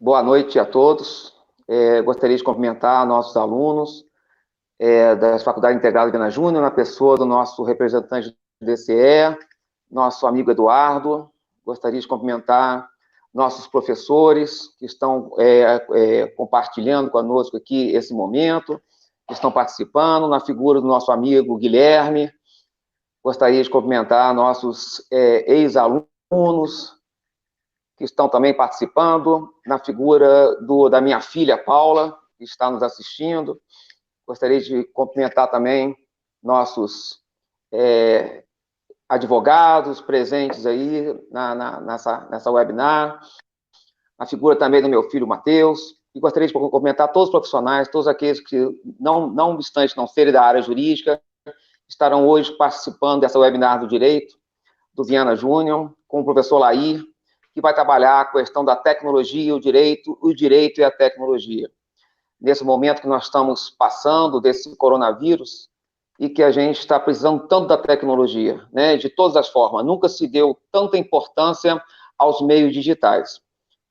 Boa noite a todos. Gostaria de cumprimentar nossos alunos da Faculdade Integrada Viana Júnior, na pessoa do nosso representante do DCE, nosso amigo Eduardo. Gostaria de cumprimentar nossos professores que estão compartilhando conosco aqui esse momento, que estão participando, na figura do nosso amigo Guilherme. Gostaria de cumprimentar nossos ex-alunos, que estão também participando, na figura da minha filha Paula, que está nos assistindo. Gostaria de cumprimentar também nossos advogados presentes aí nessa webinar, a figura também do meu filho Matheus, e gostaria de cumprimentar todos os profissionais, todos aqueles que, não obstante não serem da área jurídica, estarão hoje participando dessa webinar do Direito, do Viana Júnior, com o professor Laí, que vai trabalhar a questão da tecnologia, o direito e a tecnologia. Nesse momento que nós estamos passando desse coronavírus e que a gente está precisando tanto da tecnologia, né, de todas as formas. Nunca se deu tanta importância aos meios digitais.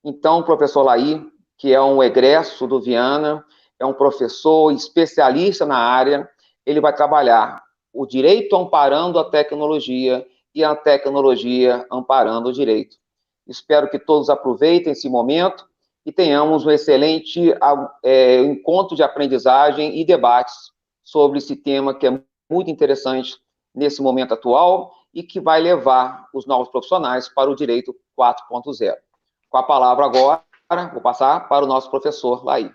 Então, o professor Laí, que é um egresso do Viana, é um professor especialista na área, ele vai trabalhar o direito amparando a tecnologia e a tecnologia amparando o direito. Espero que todos aproveitem esse momento e tenhamos um excelente encontro de aprendizagem e debates sobre esse tema que é muito interessante nesse momento atual e que vai levar os novos profissionais para o Direito 4.0. Com a palavra agora, vou passar para o nosso professor Laí.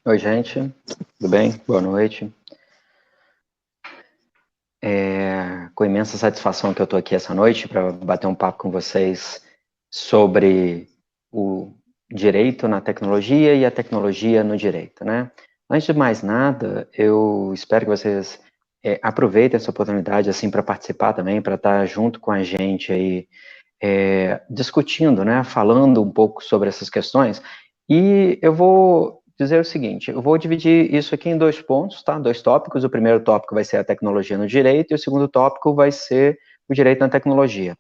Oi, gente. Tudo bem? Boa noite. Com imensa satisfação que eu estou aqui essa noite para bater um papo com vocês sobre o direito na tecnologia e a tecnologia no direito, né? Antes de mais nada, eu espero que vocês aproveitem essa oportunidade assim para participar também, para estar junto com a gente aí discutindo, né? Falando um pouco sobre essas questões. E eu vou dizer o seguinte, eu vou dividir isso aqui em 2 pontos, tá? 2 tópicos. O primeiro tópico vai ser a tecnologia no direito e o segundo tópico vai ser o direito na tecnologia.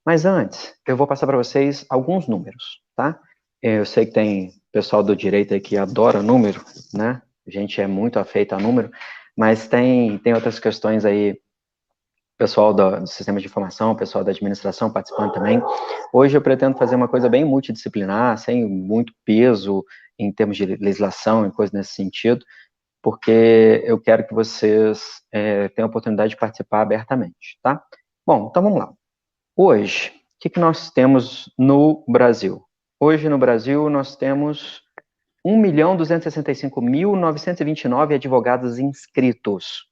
Mas antes, eu vou passar para vocês alguns números, tá? Eu sei que tem pessoal do direito aí que adora número, né? A gente é muito afeito a número, mas tem outras questões aí, pessoal do sistema de informação, pessoal da administração participando também. Hoje eu pretendo fazer uma coisa bem multidisciplinar, sem muito peso em termos de legislação e coisas nesse sentido, porque eu quero que vocês tenham a oportunidade de participar abertamente, tá? Bom, então vamos lá. Hoje, o que nós temos no Brasil? Hoje no Brasil nós temos 1.265.929 advogados inscritos,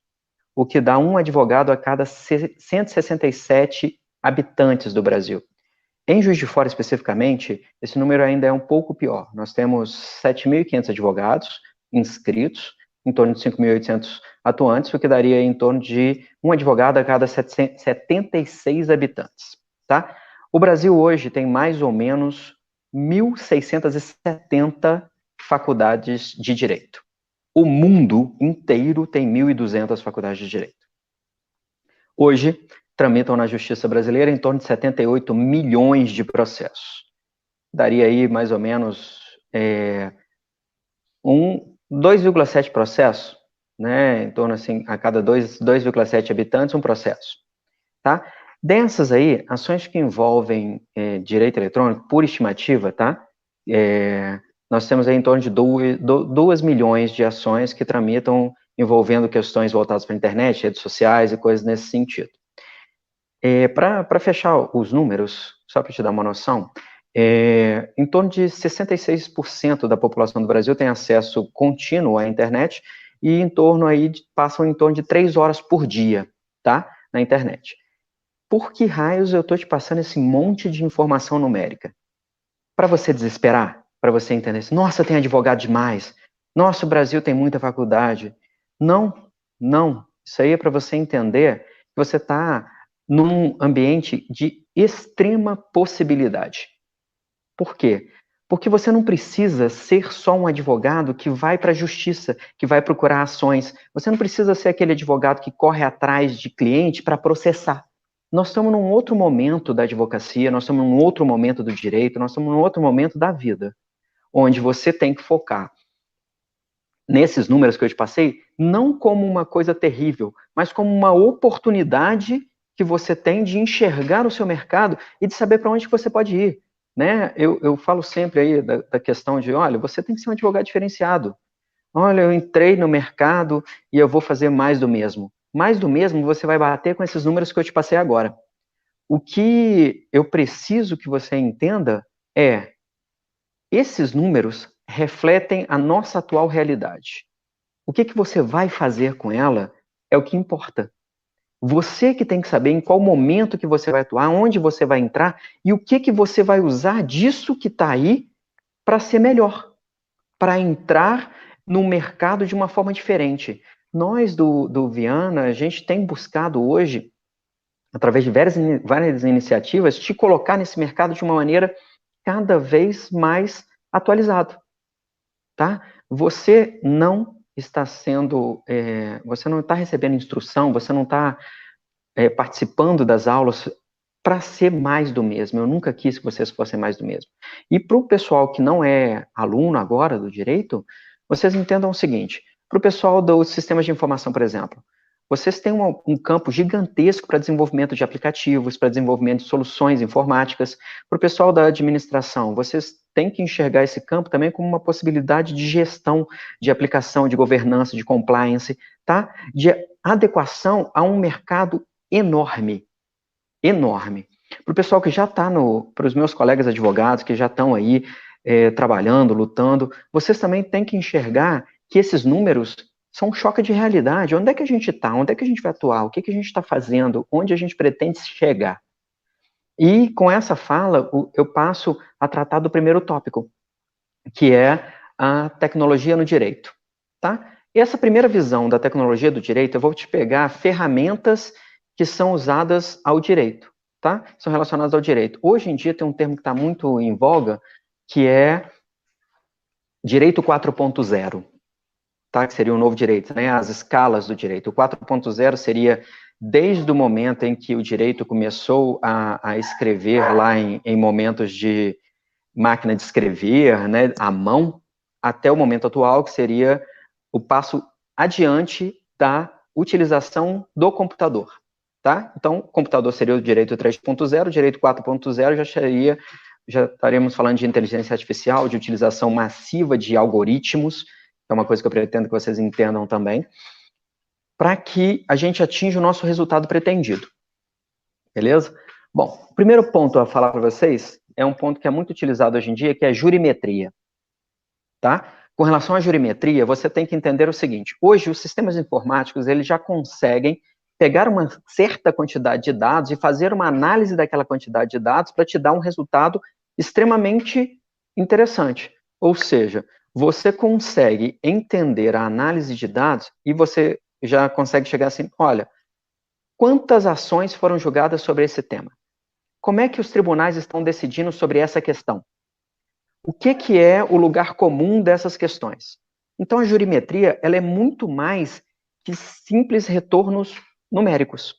o que dá um advogado a cada 167 habitantes do Brasil. Em Juiz de Fora, especificamente, esse número ainda é um pouco pior. Nós temos 7.500 advogados inscritos, em torno de 5.800 atuantes, o que daria em torno de um advogado a cada 76 habitantes, tá? O Brasil hoje tem mais ou menos 1.670 faculdades de direito. O mundo inteiro tem 1.200 faculdades de direito. Hoje, tramitam na Justiça Brasileira em torno de 78 milhões de processos. Daria aí mais ou menos 2,7 processos, né? Em torno assim, a cada 2,7 habitantes, um processo. Tá? Dessas aí, ações que envolvem direito eletrônico, por estimativa, tá? Nós temos aí em torno de 2 milhões de ações que tramitam envolvendo questões voltadas para a internet, redes sociais e coisas nesse sentido. Para fechar os números, só para te dar uma noção, em torno de 66% da população do Brasil tem acesso contínuo à internet e passam em torno de 3 horas por dia, tá? Na internet. Por que raios eu estou te passando esse monte de informação numérica? Para você desesperar? Para você entender assim, nossa, tem advogado demais. Nossa, o Brasil tem muita faculdade. Não. Isso aí é para você entender que você está num ambiente de extrema possibilidade. Por quê? Porque você não precisa ser só um advogado que vai para a justiça, que vai procurar ações. Você não precisa ser aquele advogado que corre atrás de cliente para processar. nós estamos num outro momento da advocacia, nós estamos num outro momento do direito, nós estamos num outro momento da vida, onde você tem que focar nesses números que eu te passei, não como uma coisa terrível, mas como uma oportunidade que você tem de enxergar o seu mercado e de saber para onde você pode ir. Né? Eu falo sempre aí da questão de, olha, você tem que ser um advogado diferenciado. Olha, eu entrei no mercado e eu vou fazer mais do mesmo. Mais do mesmo você vai bater com esses números que eu te passei agora. O que eu preciso que você entenda é, esses números refletem a nossa atual realidade. O que você vai fazer com ela é o que importa. Você que tem que saber em qual momento que você vai atuar, onde você vai entrar e o que você vai usar disso que está aí para ser melhor, para entrar no mercado de uma forma diferente. Nós do Viana, a gente tem buscado hoje, através de várias iniciativas, te colocar nesse mercado de uma maneira cada vez mais atualizado, tá? Você não está sendo, você não está recebendo instrução, você não está participando das aulas para ser mais do mesmo. Eu nunca quis que vocês fossem mais do mesmo. E para o pessoal que não é aluno agora do direito, vocês entendam o seguinte, para o pessoal dos sistemas de informação, por exemplo, vocês têm um campo gigantesco para desenvolvimento de aplicativos, para desenvolvimento de soluções informáticas. Para o pessoal da administração, vocês têm que enxergar esse campo também como uma possibilidade de gestão, de aplicação, de governança, de compliance, tá? De adequação a um mercado enorme, enorme. Para o pessoal que já está para os meus colegas advogados que já estão aí trabalhando, lutando, vocês também têm que enxergar que esses números são um choque de realidade. Onde é que a gente está? Onde é que a gente vai atuar? O que a gente está fazendo? Onde a gente pretende chegar? E com essa fala, eu passo a tratar do primeiro tópico, que é a tecnologia no direito, tá? E essa primeira visão da tecnologia do direito, eu vou te pegar ferramentas que são usadas ao direito, tá? São relacionadas ao direito. Hoje em dia tem um termo que está muito em voga, que é direito 4.0, tá? Que seria o novo direito, né? As escalas do direito. O 4.0 seria desde o momento em que o direito começou a escrever lá em momentos de máquina de escrever, né, à mão, até o momento atual, que seria o passo adiante da utilização do computador, tá? Então, o computador seria o direito 3.0, o direito 4.0 já estaríamos falando de inteligência artificial, de utilização massiva de algoritmos, que é uma coisa que eu pretendo que vocês entendam também, para que a gente atinja o nosso resultado pretendido, beleza? Bom, o primeiro ponto a falar para vocês é um ponto que é muito utilizado hoje em dia, que é a jurimetria, tá? Com relação à jurimetria, você tem que entender o seguinte, hoje os sistemas informáticos, eles já conseguem pegar uma certa quantidade de dados e fazer uma análise daquela quantidade de dados para te dar um resultado extremamente interessante. Ou seja, você consegue entender a análise de dados e você já consegue chegar assim, olha, quantas ações foram julgadas sobre esse tema? Como é que os tribunais estão decidindo sobre essa questão? O que é o lugar comum dessas questões? Então, a jurimetria, ela é muito mais que simples retornos numéricos.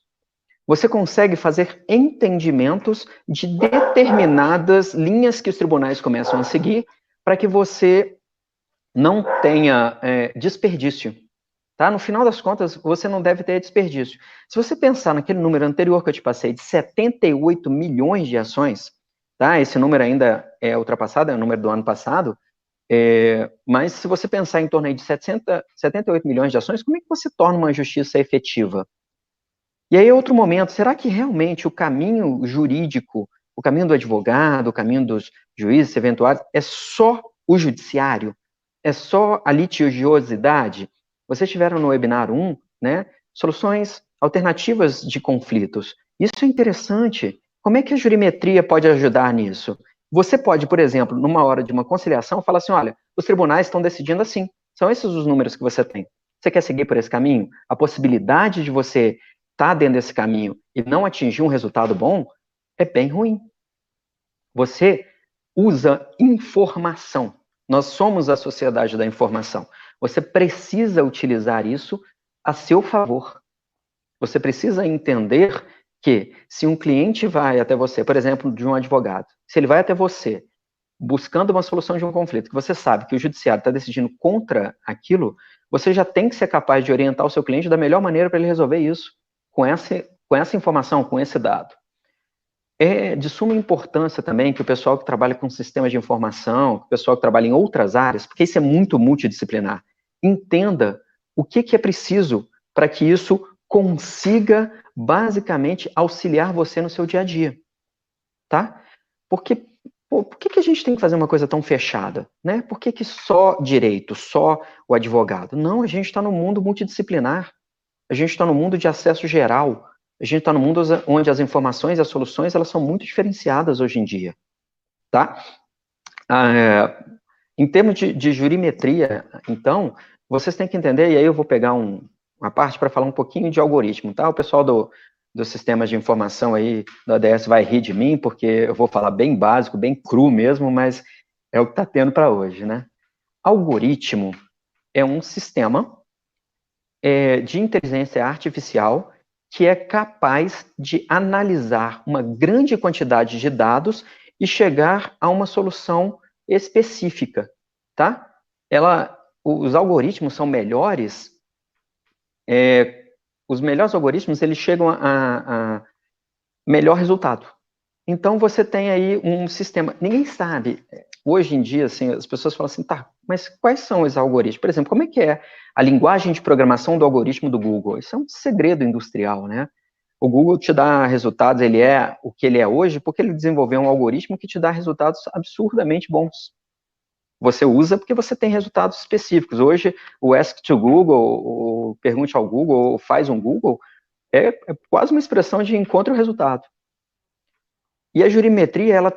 Você consegue fazer entendimentos de determinadas linhas que os tribunais começam a seguir para que você não tenha desperdício. Tá? No final das contas, você não deve ter desperdício. Se você pensar naquele número anterior que eu te passei, de 78 milhões de ações, tá? Esse número ainda é ultrapassado, é o número do ano passado, mas se você pensar em torno aí de 78 milhões de ações, como é que você torna uma justiça efetiva? E aí, outro momento, será que realmente o caminho jurídico, o caminho do advogado, o caminho dos juízes eventuais, é só o judiciário? É só a litigiosidade? Vocês tiveram no webinar 1, né, soluções alternativas de conflitos. Isso é interessante. Como é que a jurimetria pode ajudar nisso? Você pode, por exemplo, numa hora de uma conciliação, falar assim, olha, os tribunais estão decidindo assim. São esses os números que você tem. Você quer seguir por esse caminho? A possibilidade de você estar dentro desse caminho e não atingir um resultado bom é bem ruim. Você usa informação. Nós somos a sociedade da informação. Você precisa utilizar isso a seu favor. Você precisa entender que se um cliente vai até você, por exemplo, de um advogado, se ele vai até você buscando uma solução de um conflito, que você sabe que o judiciário está decidindo contra aquilo, você já tem que ser capaz de orientar o seu cliente da melhor maneira para ele resolver isso, com essa informação, com esse dado. É de suma importância também que o pessoal que trabalha com sistemas de informação, o pessoal que trabalha em outras áreas, porque isso é muito multidisciplinar, entenda o que é preciso para que isso consiga, basicamente, auxiliar você no seu dia a dia, tá? Porque, pô, por que a gente tem que fazer uma coisa tão fechada, né? Por que só direito, só o advogado? Não, a gente está no mundo multidisciplinar, a gente está no mundo de acesso geral, a gente está no mundo onde as informações e as soluções, elas são muito diferenciadas hoje em dia, tá? Em termos de jurimetria, então, vocês têm que entender, e aí eu vou pegar uma parte para falar um pouquinho de algoritmo, tá? O pessoal dos sistemas de informação aí, do ADS, vai rir de mim, porque eu vou falar bem básico, bem cru mesmo, mas é o que está tendo para hoje, né? Algoritmo é um sistema de inteligência artificial que é capaz de analisar uma grande quantidade de dados e chegar a uma solução específica, tá? Os algoritmos são melhores, os melhores algoritmos, eles chegam a melhor resultado. Então, você tem aí um sistema, ninguém sabe, hoje em dia, assim, as pessoas falam assim, tá, mas quais são os algoritmos? Por exemplo, como é que é a linguagem de programação do algoritmo do Google? Isso é um segredo industrial, né? O Google te dá resultados, ele é o que ele é hoje, porque ele desenvolveu um algoritmo que te dá resultados absurdamente bons. Você usa porque você tem resultados específicos. Hoje, o Ask to Google, o Pergunte ao Google, ou Faz um Google, é quase uma expressão de encontre o resultado. E a jurimetria, ela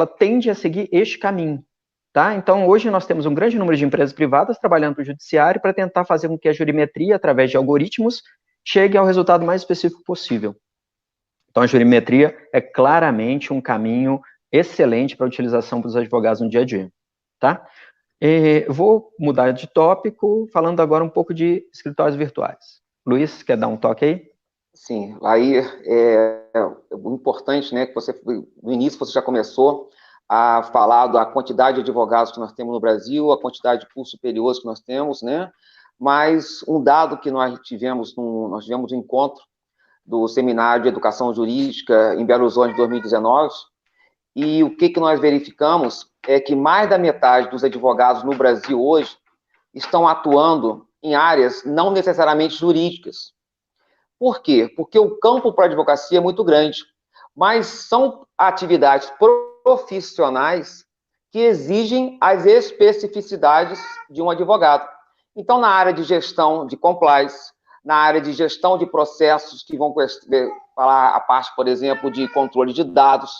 tende a seguir este caminho, tá? Então, hoje nós temos um grande número de empresas privadas trabalhando para o judiciário para tentar fazer com que a jurimetria, através de algoritmos, chegue ao resultado mais específico possível. Então, a jurimetria é claramente um caminho excelente para a utilização dos advogados no dia a dia, tá? Vou mudar de tópico, falando agora um pouco de escritórios virtuais. Luiz, quer dar um toque aí? Sim, aí é importante, né, que você, no início você já começou a falar da quantidade de advogados que nós temos no Brasil, a quantidade de cursos superiores que nós temos, né, mas um dado que nós tivemos um encontro do Seminário de Educação Jurídica em Belo Horizonte, 2019, e o que nós verificamos é que mais da metade dos advogados no Brasil hoje estão atuando em áreas não necessariamente jurídicas. Por quê? Porque o campo para a advocacia é muito grande, mas são atividades profissionais que exigem as especificidades de um advogado. Então, na área de gestão de compliance, na área de gestão de processos que vão falar a parte, por exemplo, de controle de dados.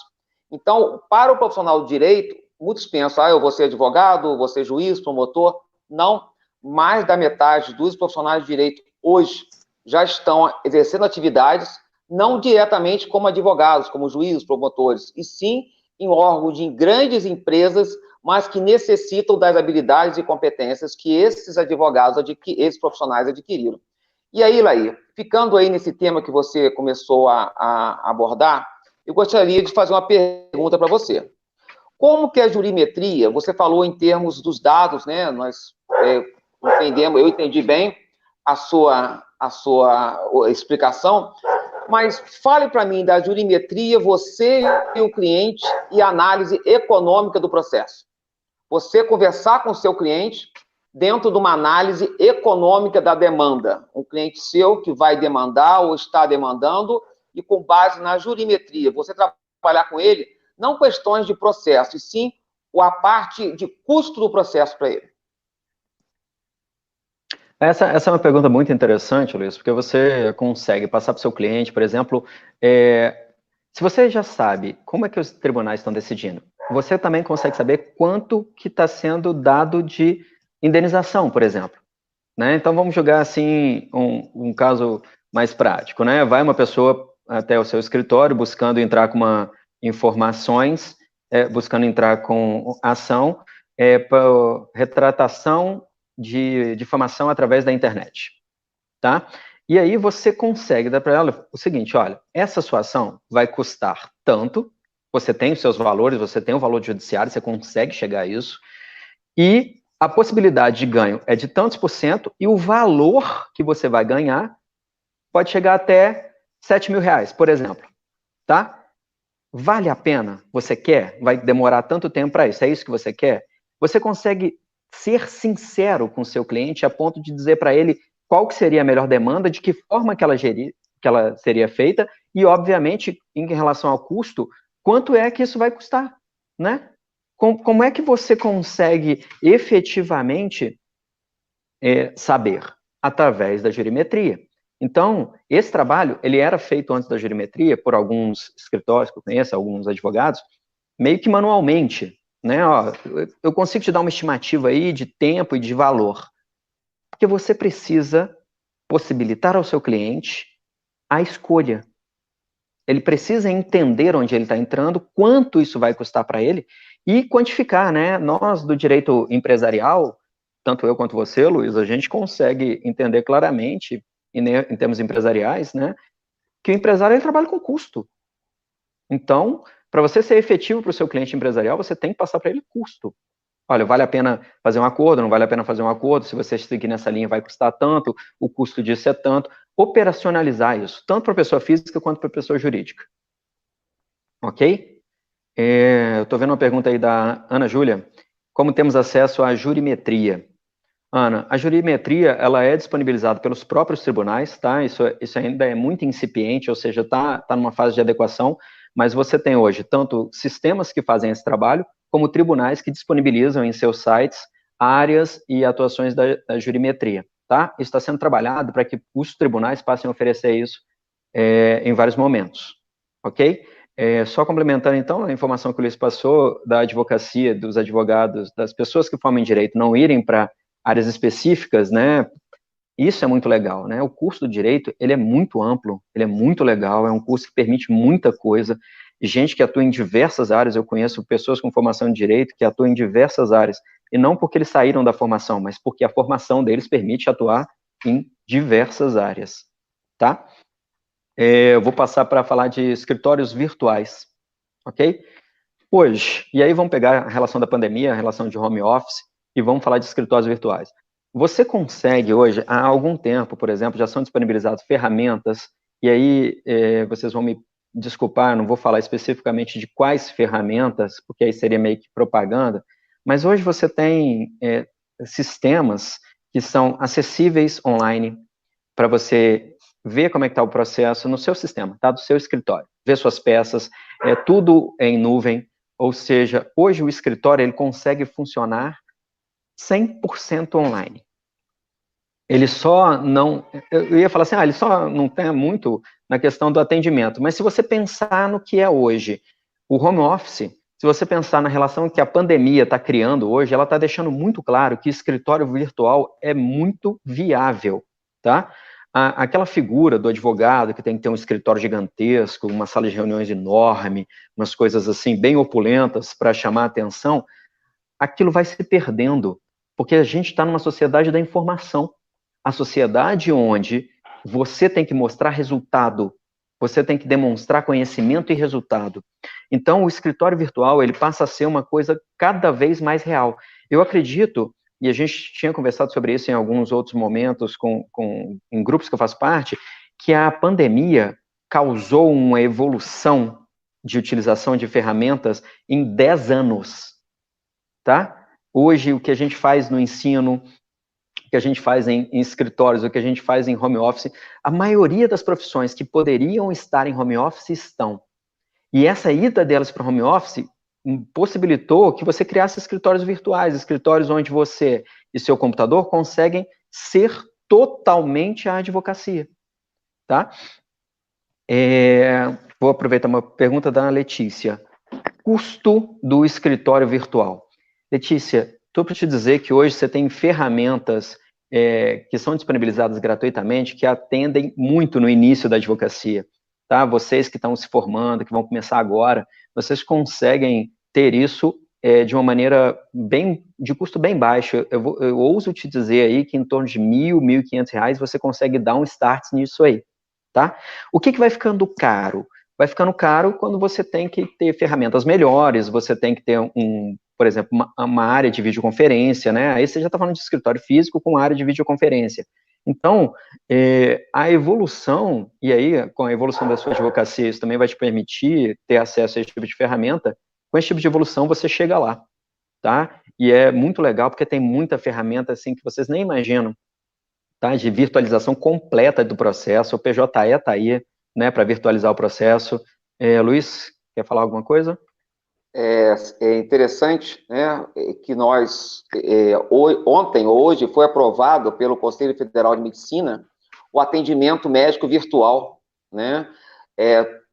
Então, para o profissional de direito, muitos pensam, eu vou ser advogado, vou ser juiz, promotor. Não, mais da metade dos profissionais de direito hoje já estão exercendo atividades não diretamente como advogados, como juízes, promotores, e sim em órgãos de grandes empresas, mas que necessitam das habilidades e competências que esses advogados, esses profissionais adquiriram. E aí, Laí, ficando aí nesse tema que você começou a abordar, eu gostaria de fazer uma pergunta para você. Como que a jurimetria, você falou em termos dos dados, né? Nós entendemos, eu entendi bem a sua explicação, mas fale para mim da jurimetria, você e o cliente, e a análise econômica do processo. Você conversar com o seu cliente dentro de uma análise econômica da demanda. Um cliente seu que vai demandar ou está demandando, e com base na jurimetria, você trabalhar com ele, não questões de processo, e sim a parte de custo do processo para ele. Essa é uma pergunta muito interessante, Luiz, porque você consegue passar para o seu cliente, por exemplo, se você já sabe como é que os tribunais estão decidindo, você também consegue saber quanto que está sendo dado de indenização, por exemplo. Né? Então, vamos jogar assim um caso mais prático. Né? Vai uma pessoa até o seu escritório buscando entrar com informações, buscando entrar com ação para retratação de difamação através da internet, tá? E aí você consegue dar para ela o seguinte, olha, essa sua ação vai custar tanto, você tem os seus valores, você tem o valor judiciário, você consegue chegar a isso, e a possibilidade de ganho é de tantos por cento, e o valor que você vai ganhar pode chegar até 7 mil reais, por exemplo, tá? Vale a pena? Você quer? Vai demorar tanto tempo para isso? É isso que você quer? Você consegue ser sincero com o seu cliente a ponto de dizer para ele qual que seria a melhor demanda, de que forma que ela seria feita e, obviamente, em relação ao custo, quanto é que isso vai custar, né? Como é que você consegue efetivamente saber? Através da jurimetria. Então, esse trabalho, ele era feito antes da jurimetria por alguns escritórios que eu conheço, alguns advogados, meio que manualmente, né? Ó, eu consigo te dar uma estimativa aí de tempo e de valor, porque você precisa possibilitar ao seu cliente a escolha. Ele precisa entender onde ele está entrando, quanto isso vai custar para ele e quantificar, né? Nós, do direito empresarial, tanto eu quanto você, Luiz, a gente consegue entender claramente, em termos empresariais, né, que o empresário ele trabalha com custo. Então, para você ser efetivo para o seu cliente empresarial, você tem que passar para ele custo. Olha, vale a pena fazer um acordo, não vale a pena fazer um acordo, se você seguir nessa linha vai custar tanto, o custo disso é tanto. Operacionalizar isso, tanto para a pessoa física quanto para a pessoa jurídica. Ok? Eu estou vendo uma pergunta aí da Ana Júlia. Como temos acesso à jurimetria? Ana, a jurimetria, ela é disponibilizada pelos próprios tribunais, tá? Isso ainda é muito incipiente, ou seja, tá numa fase de adequação, mas você tem hoje tanto sistemas que fazem esse trabalho, como tribunais que disponibilizam em seus sites áreas e atuações da jurimetria, tá? Isso está sendo trabalhado para que os tribunais passem a oferecer isso em vários momentos, ok? Só complementando, então, a informação que o Luiz passou da advocacia, dos advogados, das pessoas que formam direito não irem para áreas específicas, né? Isso é muito legal, né? O curso do direito, ele é muito amplo, ele é muito legal, é um curso que permite muita coisa, gente que atua em diversas áreas, eu conheço pessoas com formação em direito que atuam em diversas áreas, e não porque eles saíram da formação, mas porque a formação deles permite atuar em diversas áreas, tá? Eu vou passar para falar de escritórios virtuais, ok? Hoje, e aí vamos pegar a relação da pandemia, a relação de home office, e vamos falar de escritórios virtuais. Você consegue hoje, há algum tempo, por exemplo, já são disponibilizadas ferramentas, e aí vocês vão me desculpar, não vou falar especificamente de quais ferramentas, porque aí seria meio que propaganda, mas hoje você tem sistemas que são acessíveis online para você ver como é que está o processo no seu sistema, tá? Do seu escritório, ver suas peças, tudo em nuvem, ou seja, hoje o escritório ele consegue funcionar 100% online. Ele só não, eu ia falar assim, ele só não tem muito na questão do atendimento, mas se você pensar no que é hoje, o home office, se você pensar na relação que a pandemia está criando hoje, ela está deixando muito claro que escritório virtual é muito viável, tá? Aquela figura do advogado que tem que ter um escritório gigantesco, uma sala de reuniões enorme, umas coisas assim bem opulentas para chamar a atenção, aquilo vai se perdendo, porque a gente está numa sociedade da informação, a sociedade onde você tem que mostrar resultado, você tem que demonstrar conhecimento e resultado. Então, o escritório virtual, ele passa a ser uma coisa cada vez mais real. Eu acredito, e a gente tinha conversado sobre isso em alguns outros momentos em grupos que eu faço parte, que a pandemia causou uma evolução de utilização de ferramentas em 10 anos, tá? Hoje, o que a gente faz no ensino, o que a gente faz em escritórios, o que a gente faz em home office, a maioria das profissões que poderiam estar em home office estão. E essa ida delas para o home office possibilitou que você criasse escritórios virtuais, escritórios onde você e seu computador conseguem ser totalmente a advocacia, tá? Vou aproveitar uma pergunta da Letícia. Custo do escritório virtual. Letícia, estou para te dizer que hoje você tem ferramentas que são disponibilizadas gratuitamente que atendem muito no início da advocacia. Tá? Vocês que estão se formando, que vão começar agora, vocês conseguem ter isso de uma maneira de custo bem baixo. Eu ouso te dizer aí que em torno de R$ 1.000, R$ 1.500 você consegue dar um start nisso aí, tá? O que vai ficando caro? Vai ficando caro quando você tem que ter ferramentas melhores, você tem que ter por exemplo, uma área de videoconferência, né? Aí você já está falando de escritório físico com área de videoconferência. Então, a evolução, e aí com a evolução da sua advocacia, isso também vai te permitir ter acesso a esse tipo de ferramenta. Com esse tipo de evolução você chega lá, tá? E é muito legal porque tem muita ferramenta assim que vocês nem imaginam, tá? De virtualização completa do processo. O PJE está aí, né, para virtualizar o processo. Luiz, quer falar alguma coisa? É interessante, né, que ontem ou hoje foi aprovado pelo Conselho Federal de Medicina o atendimento médico virtual, né,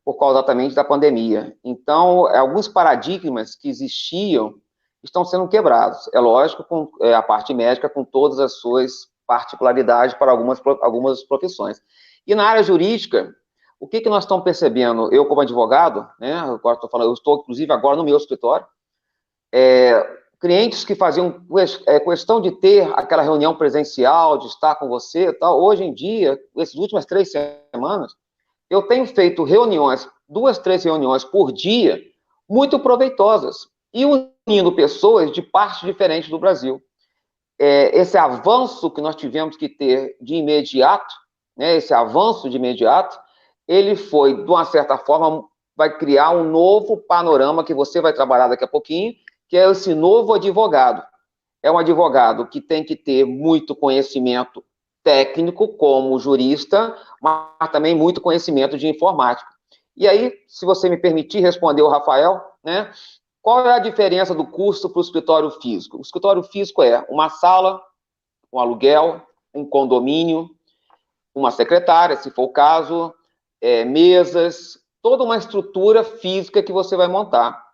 por causa exatamente da pandemia. Então, alguns paradigmas que existiam estão sendo quebrados. É lógico, com a parte médica com todas as suas particularidades para algumas profissões. E na área jurídica, o que nós estamos percebendo? Eu, como advogado, né, eu estou, inclusive, agora no meu escritório, clientes que faziam questão de ter aquela reunião presencial, de estar com você e tal, hoje em dia, essas últimas 3 semanas, eu tenho feito reuniões, 2, 3 reuniões por dia, muito proveitosas, e unindo pessoas de partes diferentes do Brasil. Esse avanço que nós tivemos que ter de imediato, né, ele foi, de uma certa forma, vai criar um novo panorama que você vai trabalhar daqui a pouquinho, que é esse novo advogado. É um advogado que tem que ter muito conhecimento técnico como jurista, mas também muito conhecimento de informática. E aí, se você me permitir responder o Rafael, né, qual é a diferença do custo para o escritório físico? O escritório físico é uma sala, um aluguel, um condomínio, uma secretária, se for o caso, mesas, toda uma estrutura física que você vai montar.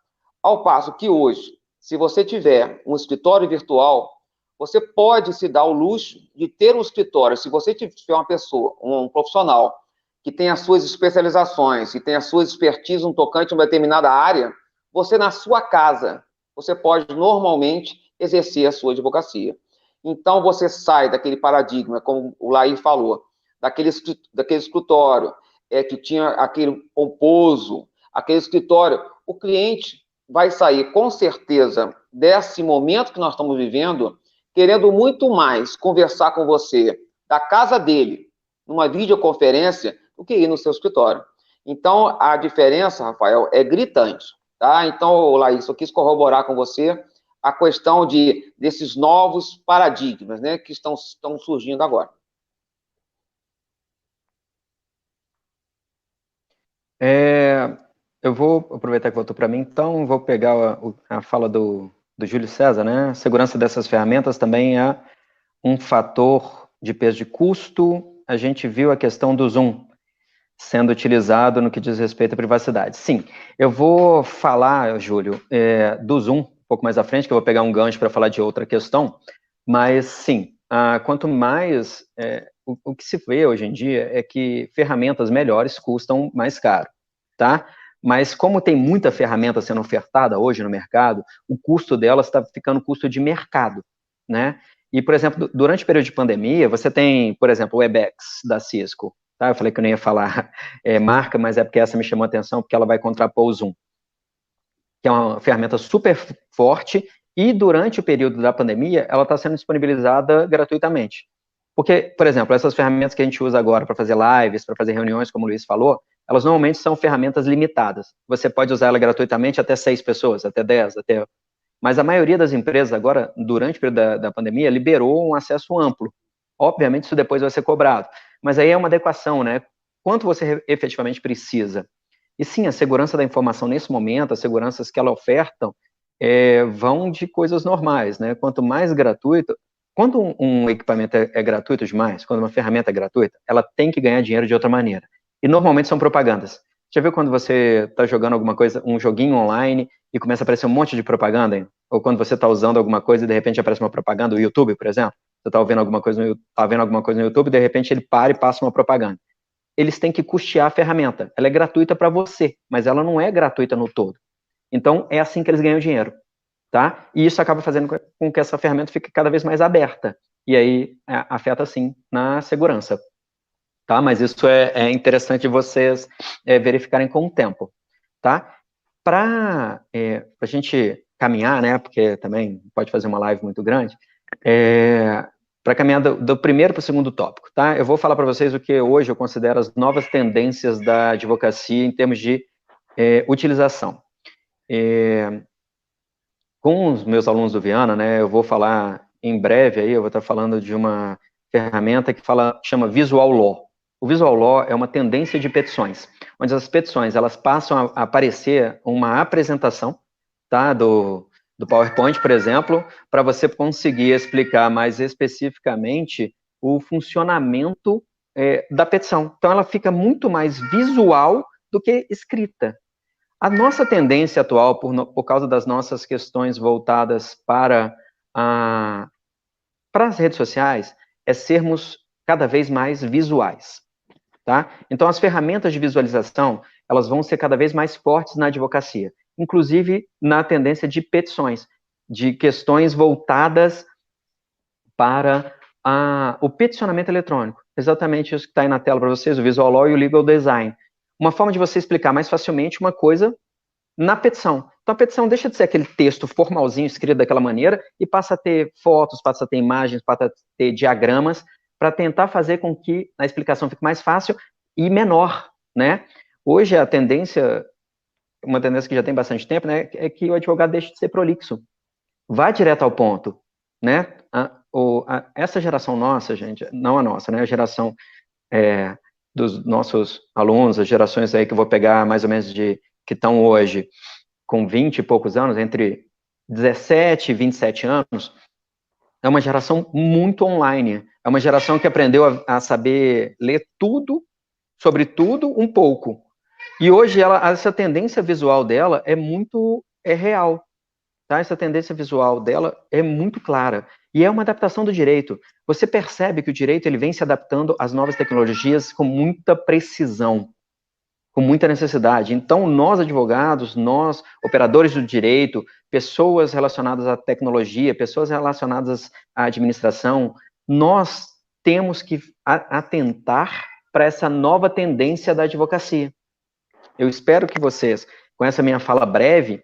Ao passo que hoje, se você tiver um escritório virtual, você pode se dar o luxo de ter um escritório. Se você tiver uma pessoa, um profissional, que tem as suas especializações, que tem as suas expertise no tocante a uma determinada área, você, na sua casa, você pode normalmente exercer a sua advocacia. Então, você sai daquele paradigma, como o Laí falou, daquele escritório que tinha aquele pomposo, aquele escritório. O cliente vai sair, com certeza, desse momento que nós estamos vivendo, querendo muito mais conversar com você da casa dele, numa videoconferência, do que ir no seu escritório. Então, a diferença, Rafael, é gritante. Tá? Então, Laís, eu quis corroborar com você a questão desses novos paradigmas, né, que estão surgindo agora. Eu vou aproveitar que voltou para mim, então vou pegar a fala do Júlio César, né? A segurança dessas ferramentas também é um fator de peso de custo. A gente viu a questão do Zoom sendo utilizado no que diz respeito à privacidade. Sim, eu vou falar, Júlio, do Zoom um pouco mais à frente, que eu vou pegar um gancho para falar de outra questão, mas sim, quanto mais... o que se vê hoje em dia é que ferramentas melhores custam mais caro, tá? Mas como tem muita ferramenta sendo ofertada hoje no mercado, o custo delas está ficando custo de mercado, né? E, por exemplo, durante o período de pandemia, você tem, por exemplo, o Webex da Cisco, tá? Eu falei que eu não ia falar marca, mas é porque essa me chamou a atenção, porque ela vai contrapor o Zoom, que é uma ferramenta super forte, e durante o período da pandemia, ela está sendo disponibilizada gratuitamente. Porque, por exemplo, essas ferramentas que a gente usa agora para fazer lives, para fazer reuniões, como o Luiz falou, elas normalmente são ferramentas limitadas. Você pode usar ela gratuitamente até 6 pessoas, até 10, até... Mas a maioria das empresas agora, durante o período da pandemia, liberou um acesso amplo. Obviamente, isso depois vai ser cobrado. Mas aí é uma adequação, né? Quanto você efetivamente precisa? E sim, a segurança da informação nesse momento, as seguranças que ela ofertam, vão de coisas normais, né? Quanto mais gratuito, quando um equipamento é gratuito demais, quando uma ferramenta é gratuita, ela tem que ganhar dinheiro de outra maneira. E normalmente são propagandas. Já viu quando você está jogando alguma coisa, um joguinho online, e começa a aparecer um monte de propaganda? Hein? Ou quando você está usando alguma coisa e de repente aparece uma propaganda, o YouTube, por exemplo, você está vendo alguma coisa no YouTube, e de repente ele para e passa uma propaganda. Eles têm que custear a ferramenta. Ela é gratuita para você, mas ela não é gratuita no todo. Então, é assim que eles ganham dinheiro. tá? E isso acaba fazendo com que essa ferramenta fique cada vez mais aberta, e aí afeta, sim, na segurança, tá? Mas isso é interessante vocês verificarem com o tempo, tá? Para a gente caminhar, né, porque também pode fazer uma live muito grande, para caminhar do primeiro para o segundo tópico, tá? Eu vou falar para vocês o que hoje eu considero as novas tendências da advocacia em termos de utilização. Com os meus alunos do Viana, né, eu vou falar em breve aí, eu vou estar falando de uma ferramenta que chama Visual Law. O Visual Law é uma tendência de petições, onde as petições elas passam a aparecer uma apresentação, tá, do PowerPoint, por exemplo, para você conseguir explicar mais especificamente o funcionamento da petição. Então, ela fica muito mais visual do que escrita. A nossa tendência atual, por causa das nossas questões voltadas para as redes sociais, é sermos cada vez mais visuais, tá? Então, as ferramentas de visualização, elas vão ser cada vez mais fortes na advocacia, inclusive na tendência de petições, de questões voltadas para o peticionamento eletrônico. Exatamente isso que está aí na tela para vocês, o Visual Law e o Legal Design. Uma forma de você explicar mais facilmente uma coisa na petição. Então, a petição deixa de ser aquele texto formalzinho, escrito daquela maneira, e passa a ter fotos, passa a ter imagens, passa a ter diagramas, para tentar fazer com que a explicação fique mais fácil e menor, né? Hoje, a tendência, uma tendência que já tem bastante tempo, né, é que o advogado deixe de ser prolixo. Vá direto ao ponto, né? Essa geração nossa, gente, não a nossa, né? A geração dos nossos alunos, as gerações aí que eu vou pegar mais ou menos que estão hoje com 20 e poucos anos, entre 17 e 27 anos, é uma geração muito online. É uma geração que aprendeu a saber ler tudo, sobre tudo, um pouco. E hoje, essa tendência visual dela é real. Tá? Essa tendência visual dela é muito clara. E é uma adaptação do direito. Você percebe que o direito ele vem se adaptando às novas tecnologias com muita precisão, com muita necessidade. Então, nós advogados, nós operadores do direito, pessoas relacionadas à tecnologia, pessoas relacionadas à administração, nós temos que atentar para essa nova tendência da advocacia. Eu espero que vocês, com essa minha fala breve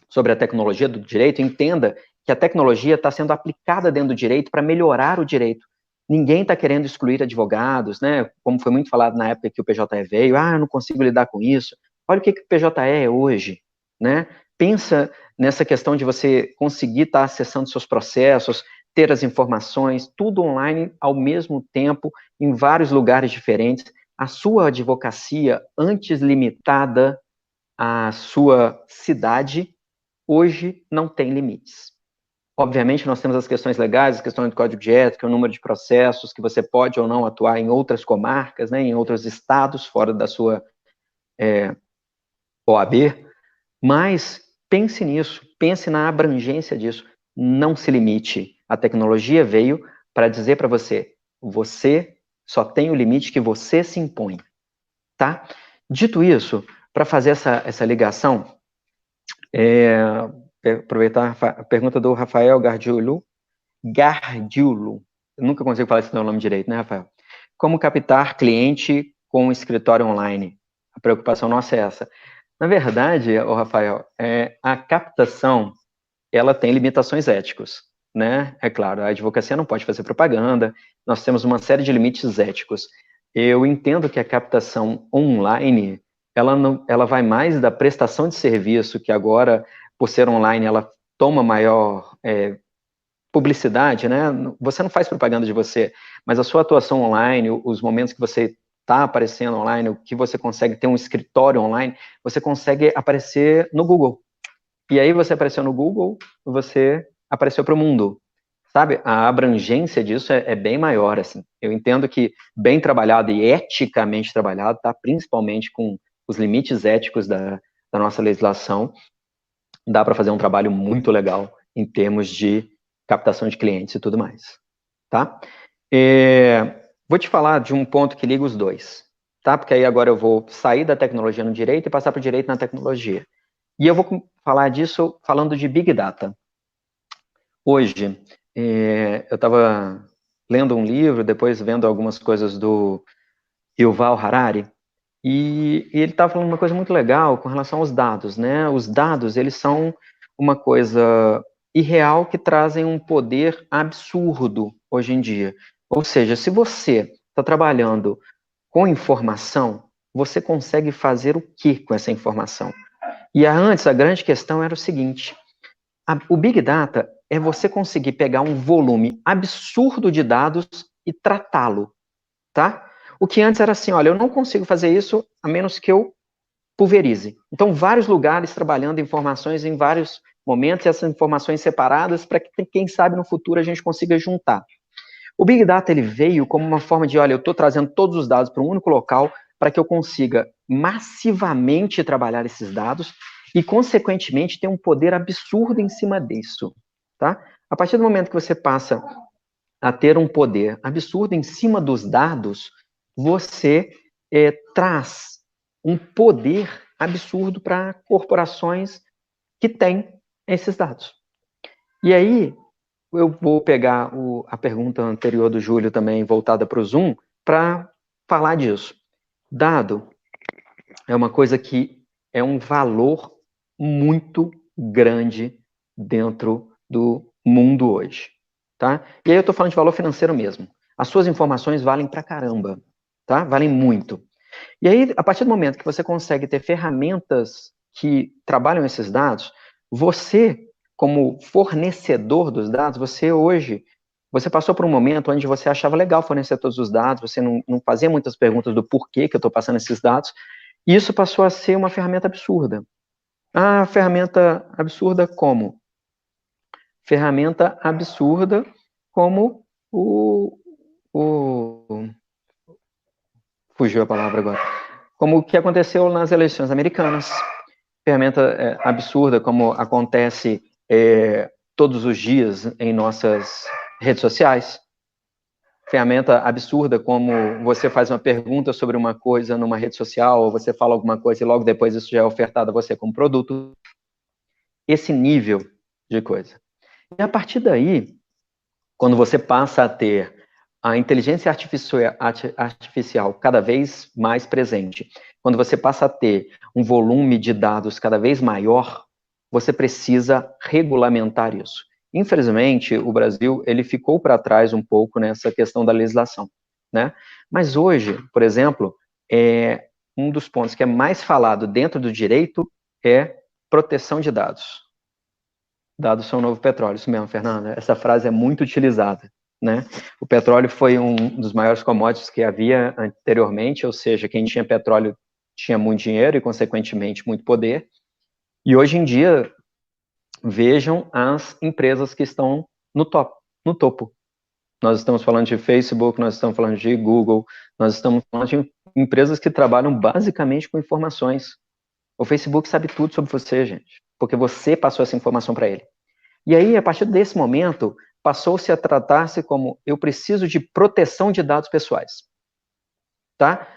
sobre a tecnologia do direito, entenda que a tecnologia está sendo aplicada dentro do direito para melhorar o direito. Ninguém está querendo excluir advogados, né? Como foi muito falado na época que o PJE veio, eu não consigo lidar com isso. Olha o que o PJE é hoje, né? Pensa nessa questão de você conseguir estar acessando seus processos, ter as informações, tudo online ao mesmo tempo, em vários lugares diferentes. A sua advocacia, antes limitada à sua cidade, hoje não tem limites. Obviamente, nós temos as questões legais, as questões do código de ética, o número de processos que você pode ou não atuar em outras comarcas, né, em outros estados, fora da sua OAB, mas pense nisso, pense na abrangência disso, não se limite. A tecnologia veio para dizer para você, você só tem o limite que você se impõe, tá? Dito isso, para fazer essa ligação, aproveitar a pergunta do Rafael Gardiulo. Eu nunca consigo falar esse nome direito, né, Rafael? Como captar cliente com escritório online? A preocupação nossa é essa. Na verdade, Rafael, a captação, ela tem limitações éticas, né? É claro, a advocacia não pode fazer propaganda, nós temos uma série de limites éticos. Eu entendo que a captação online, ela vai mais da prestação de serviço, que agora, por ser online, ela toma maior publicidade, né? Você não faz propaganda de você, mas a sua atuação online, os momentos que você está aparecendo online, o que você consegue ter um escritório online, você consegue aparecer no Google. E aí você apareceu no Google, você apareceu para o mundo. Sabe? A abrangência disso é bem maior, assim. Eu entendo que bem trabalhado e eticamente trabalhado, tá? Principalmente com os limites éticos da nossa legislação, dá para fazer um trabalho muito legal em termos de captação de clientes e tudo mais, tá? Vou te falar de um ponto que liga os dois, tá? Porque aí agora eu vou sair da tecnologia no direito e passar para o direito na tecnologia. E eu vou falar disso falando de Big Data. Hoje, eu estava lendo um livro, depois vendo algumas coisas do Yuval Harari, e ele estava falando uma coisa muito legal com relação aos dados, né? Os dados, eles são uma coisa irreal que trazem um poder absurdo hoje em dia. Ou seja, se você está trabalhando com informação, você consegue fazer o que com essa informação? E antes, a grande questão era o seguinte, o Big Data é você conseguir pegar um volume absurdo de dados e tratá-lo, tá? O que antes era assim, olha, eu não consigo fazer isso a menos que eu pulverize. Então, vários lugares trabalhando informações em vários momentos, e essas informações separadas, para que, quem sabe, no futuro a gente consiga juntar. O Big Data, ele veio como uma forma de, olha, eu estou trazendo todos os dados para um único local, para que eu consiga massivamente trabalhar esses dados e, consequentemente, ter um poder absurdo em cima disso, tá? A partir do momento que você passa a ter um poder absurdo em cima dos dados, você traz um poder absurdo para corporações que têm esses dados. E aí, eu vou pegar a pergunta anterior do Júlio também, voltada para o Zoom, para falar disso. Dado é uma coisa que é um valor muito grande dentro do mundo hoje, tá? E aí eu estou falando de valor financeiro mesmo. As suas informações valem pra caramba, tá? Valem muito. E aí, a partir do momento que você consegue ter ferramentas que trabalham esses dados, você, como fornecedor dos dados, você passou por um momento onde você achava legal fornecer todos os dados, você não fazia muitas perguntas do porquê que eu estou passando esses dados, e isso passou a ser uma ferramenta absurda. Ah, ferramenta absurda como? Ferramenta absurda como fugiu a palavra agora. Como o que aconteceu nas eleições americanas. Ferramenta absurda como acontece todos os dias em nossas redes sociais. Ferramenta absurda como você faz uma pergunta sobre uma coisa numa rede social, ou você fala alguma coisa e logo depois isso já é ofertado a você como produto. Esse nível de coisa. E a partir daí, quando você passa a ter a inteligência artificial cada vez mais presente, quando você passa a ter um volume de dados cada vez maior, você precisa regulamentar isso. Infelizmente, o Brasil ele ficou para trás um pouco nessa questão da legislação, né? Mas hoje, por exemplo, um dos pontos que é mais falado dentro do direito é proteção de dados. Dados são o novo petróleo, isso mesmo, Fernanda. Essa frase é muito utilizada, né? O petróleo foi um dos maiores commodities que havia anteriormente, ou seja, quem tinha petróleo tinha muito dinheiro e, consequentemente, muito poder. E hoje em dia, vejam as empresas que estão no topo. Nós estamos falando de Facebook, nós estamos falando de Google, nós estamos falando de empresas que trabalham basicamente com informações. O Facebook sabe tudo sobre você, gente, porque você passou essa informação para ele. E aí, a partir desse momento, passou-se a tratar-se como eu preciso de proteção de dados pessoais. Tá?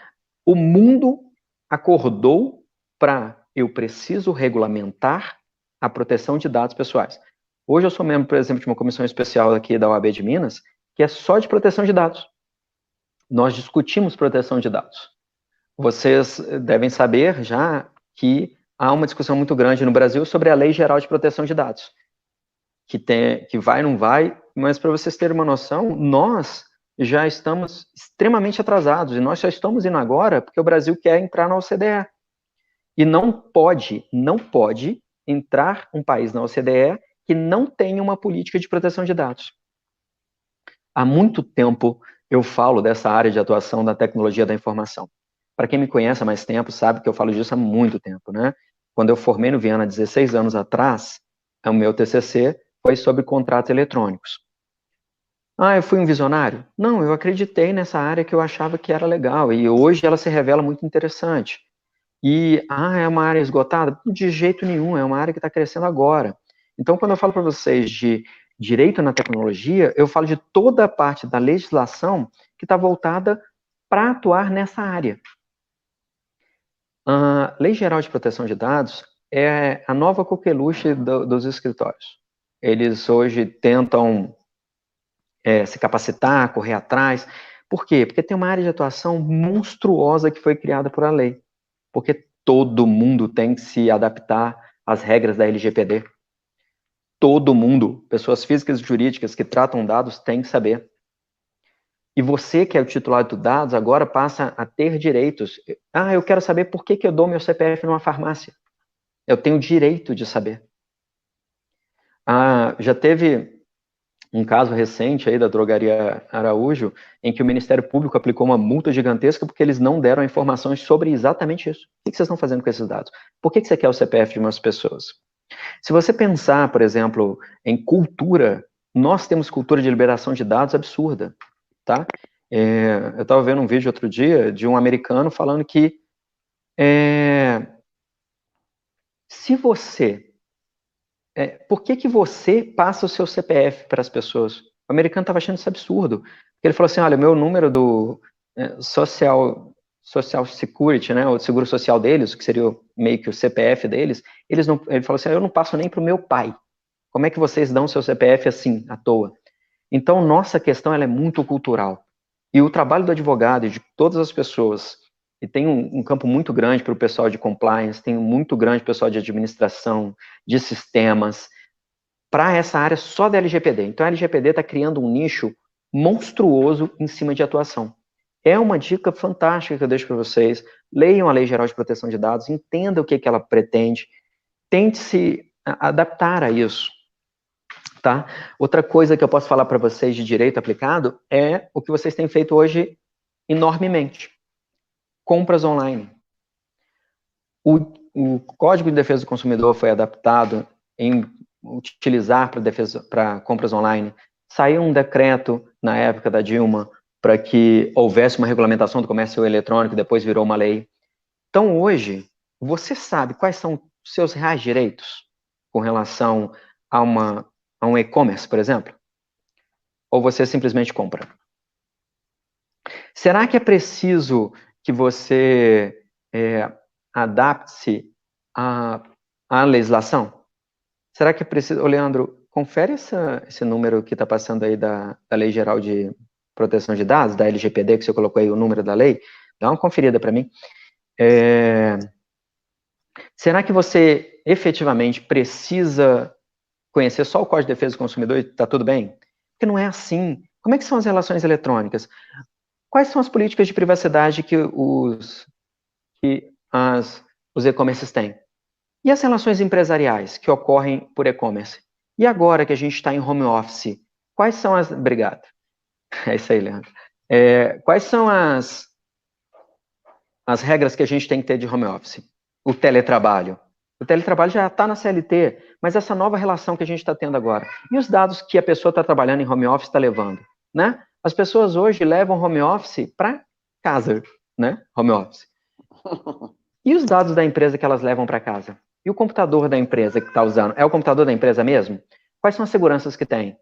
O mundo acordou para eu preciso regulamentar a proteção de dados pessoais. Hoje eu sou membro, por exemplo, de uma comissão especial aqui da OAB de Minas, que é só de proteção de dados. Nós discutimos proteção de dados. Vocês devem saber já que há uma discussão muito grande no Brasil sobre a Lei Geral de Proteção de Dados, que vai, não vai, mas para vocês terem uma noção, nós já estamos extremamente atrasados, e nós já estamos indo agora porque o Brasil quer entrar na OCDE. E não pode entrar um país na OCDE que não tenha uma política de proteção de dados. Há muito tempo eu falo dessa área de atuação da tecnologia da informação. Para quem me conhece há mais tempo, sabe que eu falo disso há muito tempo, né? Quando eu formei no Viana 16 anos atrás, o meu TCC foi sobre contratos eletrônicos. Ah, eu fui um visionário? Não, eu acreditei nessa área que eu achava que era legal, e hoje ela se revela muito interessante. E, é uma área esgotada? De jeito nenhum, é uma área que está crescendo agora. Então, quando eu falo para vocês de direito na tecnologia, eu falo de toda a parte da legislação que está voltada para atuar nessa área. A Lei Geral de Proteção de Dados, é a nova coqueluche dos escritórios. Eles hoje tentam se capacitar, correr atrás. Por quê? Porque tem uma área de atuação monstruosa que foi criada por a lei. Porque todo mundo tem que se adaptar às regras da LGPD. Todo mundo, pessoas físicas e jurídicas que tratam dados, tem que saber. E você, que é o titular de dados, agora passa a ter direitos. Ah, eu quero saber por que eu dou meu CPF numa farmácia. Eu tenho direito de saber. Já teve um caso recente aí da drogaria Araújo, em que o Ministério Público aplicou uma multa gigantesca porque eles não deram informações sobre exatamente isso. O que vocês estão fazendo com esses dados? Por que você quer o CPF de umas pessoas? Se você pensar, por exemplo, em cultura, nós temos cultura de liberação de dados absurda, tá? Eu estava vendo um vídeo outro dia de um americano falando que se você... por que você passa o seu CPF para as pessoas? O americano estava achando isso absurdo. Ele falou assim, olha, meu número do Social Security, né, o seguro social deles, que seria meio que o CPF deles, ele falou assim, eu não passo nem para o meu pai. Como é que vocês dão seu CPF assim, à toa? Então, nossa questão ela é muito cultural. E o trabalho do advogado e de todas as pessoas, e tem um campo muito grande para o pessoal de compliance, tem muito grande para o pessoal de administração, de sistemas, para essa área só da LGPD. Então, a LGPD está criando um nicho monstruoso em cima de atuação. É uma dica fantástica que eu deixo para vocês. Leiam a Lei Geral de Proteção de Dados, entendam o que ela pretende, tente se adaptar a isso. Tá? Outra coisa que eu posso falar para vocês de direito aplicado é o que vocês têm feito hoje enormemente. Compras online. O Código de Defesa do Consumidor foi adaptado em utilizar para compras online. Saiu um decreto na época da Dilma para que houvesse uma regulamentação do comércio eletrônico, depois virou uma lei. Então, hoje, você sabe quais são os seus reais direitos com relação a um e-commerce, por exemplo? Ou você simplesmente compra? Será que é preciso que você adapte-se à legislação? Será que é preciso... Ô, Leandro, confere esse número que está passando aí da Lei Geral de Proteção de Dados, da LGPD, que você colocou aí o número da lei. Dá uma conferida para mim. Será que você efetivamente precisa conhecer só o Código de Defesa do Consumidor e está tudo bem? Porque não é assim. Como é que são as relações eletrônicas? Quais são as políticas de privacidade que os e-commerces têm? E as relações empresariais que ocorrem por e-commerce? E agora que a gente está em home office, quais são as... Obrigado. É isso aí, Leandro. Quais são as regras que a gente tem que ter de home office? O teletrabalho. O teletrabalho já está na CLT, mas essa nova relação que a gente está tendo agora. E os dados que a pessoa está trabalhando em home office está levando? Né? As pessoas hoje levam home office para casa, né? Home office. E os dados da empresa que elas levam para casa? E o computador da empresa que está usando? É o computador da empresa mesmo? Quais são as seguranças que tem?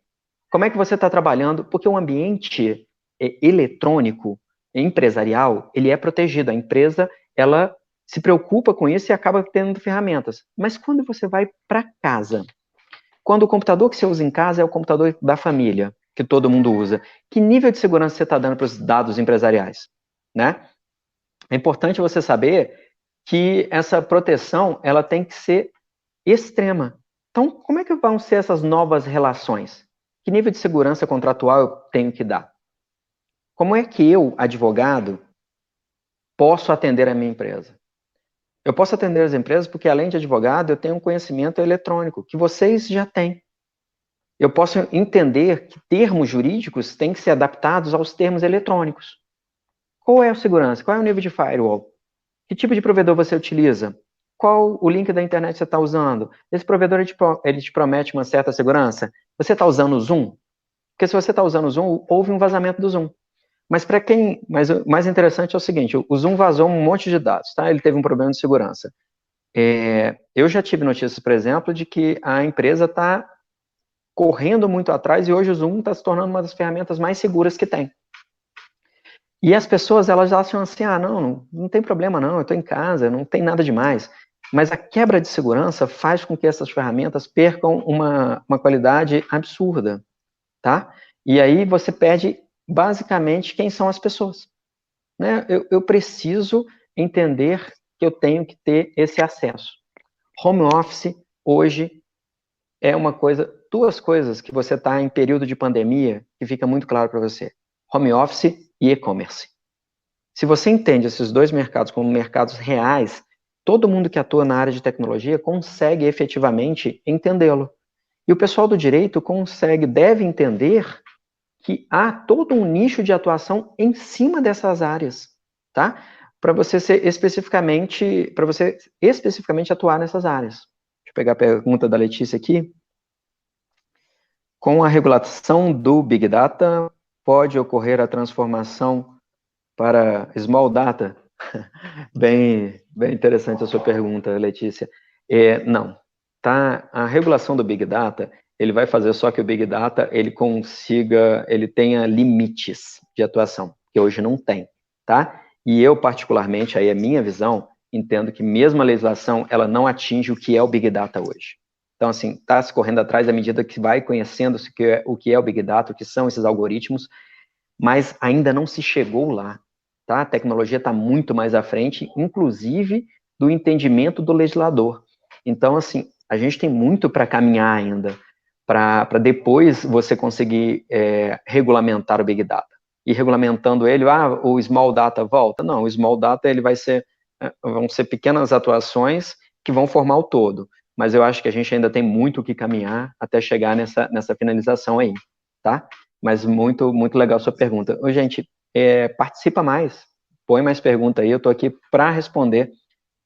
Como é que você está trabalhando? Porque o ambiente eletrônico, empresarial, ele é protegido. A empresa, ela se preocupa com isso e acaba tendo ferramentas. Mas quando você vai para casa, quando o computador que você usa em casa é o computador da família, que todo mundo usa, que nível de segurança você está dando para os dados empresariais? Né? É importante você saber que essa proteção ela tem que ser extrema. Então, como é que vão ser essas novas relações? Que nível de segurança contratual eu tenho que dar? Como é que eu, advogado, posso atender a minha empresa? Eu posso atender as empresas porque, além de advogado, eu tenho um conhecimento eletrônico, que vocês já têm. Eu posso entender que termos jurídicos têm que ser adaptados aos termos eletrônicos. Qual é a segurança? Qual é o nível de firewall? Que tipo de provedor você utiliza? Qual o link da internet você está usando? Esse provedor ele te promete uma certa segurança? Você está usando o Zoom? Porque se você está usando o Zoom, houve um vazamento do Zoom. Mas o mais interessante é o seguinte, o Zoom vazou um monte de dados, tá? Ele teve um problema de segurança. Eu já tive notícias, por exemplo, de que a empresa está correndo muito atrás e hoje o Zoom está se tornando uma das ferramentas mais seguras que tem. E as pessoas, elas acham assim, não tem problema não, eu estou em casa, não tem nada demais. Mas a quebra de segurança faz com que essas ferramentas percam uma qualidade absurda, tá? E aí você perde, basicamente, quem são as pessoas, né? Eu preciso entender que eu tenho que ter esse acesso. Home office, hoje, é uma coisa, duas coisas que você está em período de pandemia, que fica muito claro para você. Home office e e-commerce. Se você entende esses dois mercados como mercados reais, todo mundo que atua na área de tecnologia consegue efetivamente entendê-lo. E o pessoal do direito consegue, deve entender que há todo um nicho de atuação em cima dessas áreas, tá? Para você ser especificamente, para você especificamente atuar nessas áreas. Deixa eu pegar a pergunta da Letícia aqui. Com a regulação do Big Data, pode ocorrer a transformação para Small Data? Bem interessante a sua pergunta, Letícia. Não, tá? A regulação do Big Data, ele vai fazer só que o Big Data ele tenha limites de atuação, que hoje não tem, tá? E eu, particularmente, aí é minha visão, entendo que mesmo a legislação, ela não atinge o que é o Big Data hoje. Então, assim, está se correndo atrás à medida que vai conhecendo o que é o Big Data, o que são esses algoritmos, mas ainda não se chegou lá, tá? A tecnologia está muito mais à frente, inclusive do entendimento do legislador. Então, assim, a gente tem muito para caminhar ainda, para depois você conseguir regulamentar o Big Data. E regulamentando ele, o Small Data volta? Não, o Small Data ele vão ser pequenas atuações que vão formar o todo. Mas eu acho que a gente ainda tem muito o que caminhar até chegar nessa finalização aí, tá? Mas muito, muito legal a sua pergunta. Ô, gente, participa mais, põe mais pergunta aí, eu estou aqui para responder.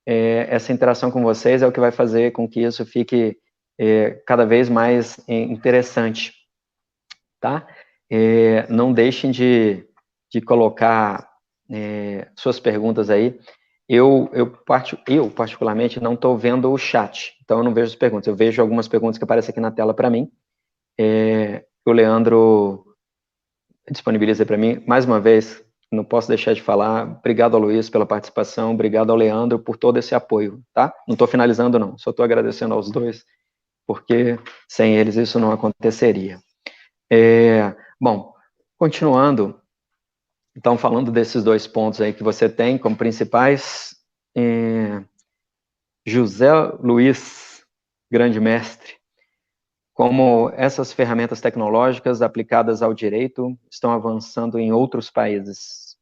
Essa interação com vocês é o que vai fazer com que isso fique cada vez mais interessante, tá? Não deixem de colocar suas perguntas aí. Eu particularmente, não estou vendo o chat, então eu não vejo as perguntas. Eu vejo algumas perguntas que aparecem aqui na tela para mim. O Leandro disponibiliza para mim. Mais uma vez, não posso deixar de falar. Obrigado ao Luiz pela participação, obrigado ao Leandro por todo esse apoio, tá? Não estou finalizando, não. Só estou agradecendo aos dois, porque sem eles isso não aconteceria. Bom, continuando, então, falando desses dois pontos aí que você tem como principais, José Luiz, grande mestre, como essas ferramentas tecnológicas aplicadas ao direito estão avançando em outros países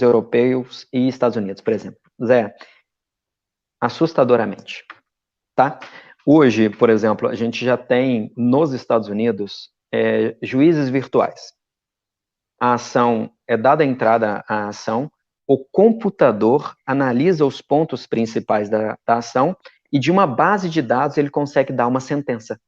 europeus e Estados Unidos, por exemplo. Zé, assustadoramente, tá? Hoje, por exemplo, a gente já tem nos Estados Unidos juízes virtuais. A ação é dada a entrada à ação, o computador analisa os pontos principais da ação e de uma base de dados ele consegue dar uma sentença.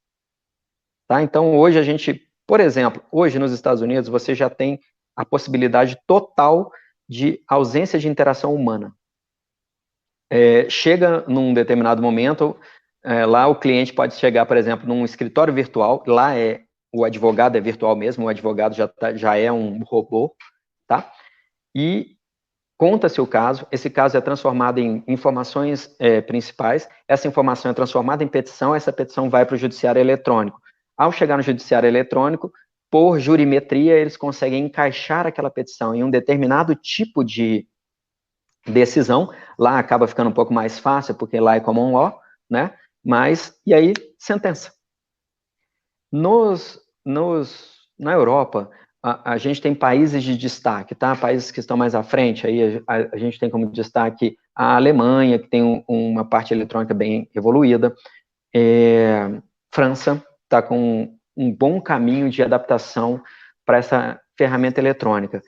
Tá? Então, hoje a gente, por exemplo, hoje nos Estados Unidos, você já tem a possibilidade total de ausência de interação humana. Chega num determinado momento, lá o cliente pode chegar, por exemplo, num escritório virtual, lá o advogado é virtual mesmo, o advogado já é um robô, tá? E conta-se o caso, esse caso é transformado em informações principais, essa informação é transformada em petição, essa petição vai para o judiciário eletrônico. Ao chegar no judiciário eletrônico, por jurimetria, eles conseguem encaixar aquela petição em um determinado tipo de decisão. Lá acaba ficando um pouco mais fácil, porque lá é common law, né? Mas, e aí, sentença. Na Europa, a gente tem países de destaque, tá? Países que estão mais à frente, aí a gente tem como destaque a Alemanha, que tem uma parte eletrônica bem evoluída, França está com um bom caminho de adaptação para essa ferramenta eletrônica.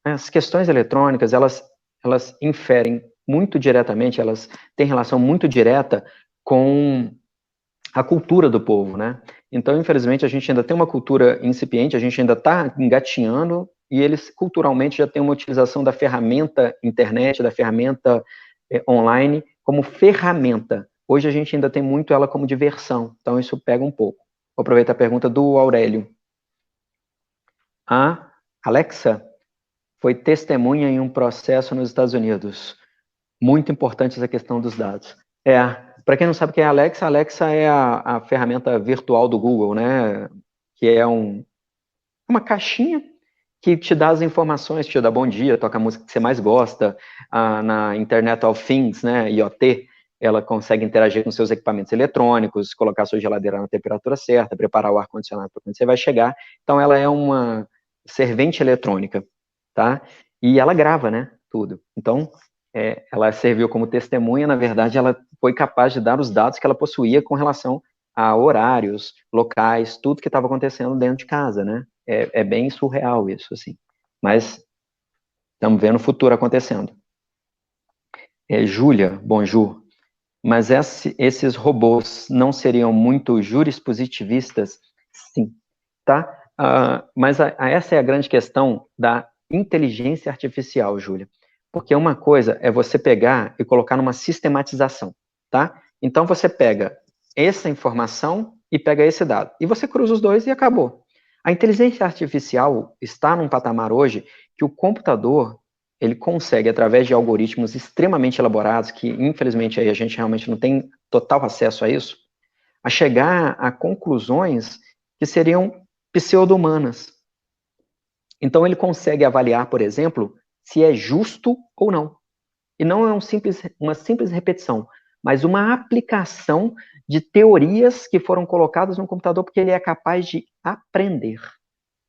As questões eletrônicas, elas inferem muito diretamente, elas têm relação muito direta com a cultura do povo, né? Então, infelizmente, a gente ainda tem uma cultura incipiente, a gente ainda está engatinhando, e eles culturalmente já têm uma utilização da ferramenta internet, da ferramenta online, como ferramenta. Hoje a gente ainda tem muito ela como diversão, então isso pega um pouco. Vou aproveitar a pergunta do Aurélio. A Alexa foi testemunha em um processo nos Estados Unidos. muito importante essa questão dos dados. Para quem não sabe o que é a Alexa é a ferramenta virtual do Google, né? Que é uma caixinha que te dá as informações, te dá bom dia, toca a música que você mais gosta, na Internet of Things, né, IoT, ela consegue interagir com seus equipamentos eletrônicos, colocar a sua geladeira na temperatura certa, preparar o ar-condicionado para quando você vai chegar. Então, ela é uma servente eletrônica, tá? E ela grava, né, tudo. Então, ela serviu como testemunha, na verdade, ela foi capaz de dar os dados que ela possuía com relação a horários, locais, tudo que estava acontecendo dentro de casa, né? É bem surreal isso, assim. Mas estamos vendo o futuro acontecendo. Júlia, bonjour. Mas esses robôs não seriam muito jurispositivistas? Sim, tá? Mas essa é a grande questão da inteligência artificial, Júlia. Porque uma coisa é você pegar e colocar numa sistematização, tá? Então você pega essa informação e pega esse dado. E você cruza os dois e acabou. A inteligência artificial está num patamar hoje que o computador, ele consegue, através de algoritmos extremamente elaborados, que infelizmente aí a gente realmente não tem total acesso a isso, a chegar a conclusões que seriam pseudo-humanas. Então ele consegue avaliar, por exemplo, se é justo ou não. E não é uma simples repetição, mas uma aplicação de teorias que foram colocadas no computador, porque ele é capaz de aprender,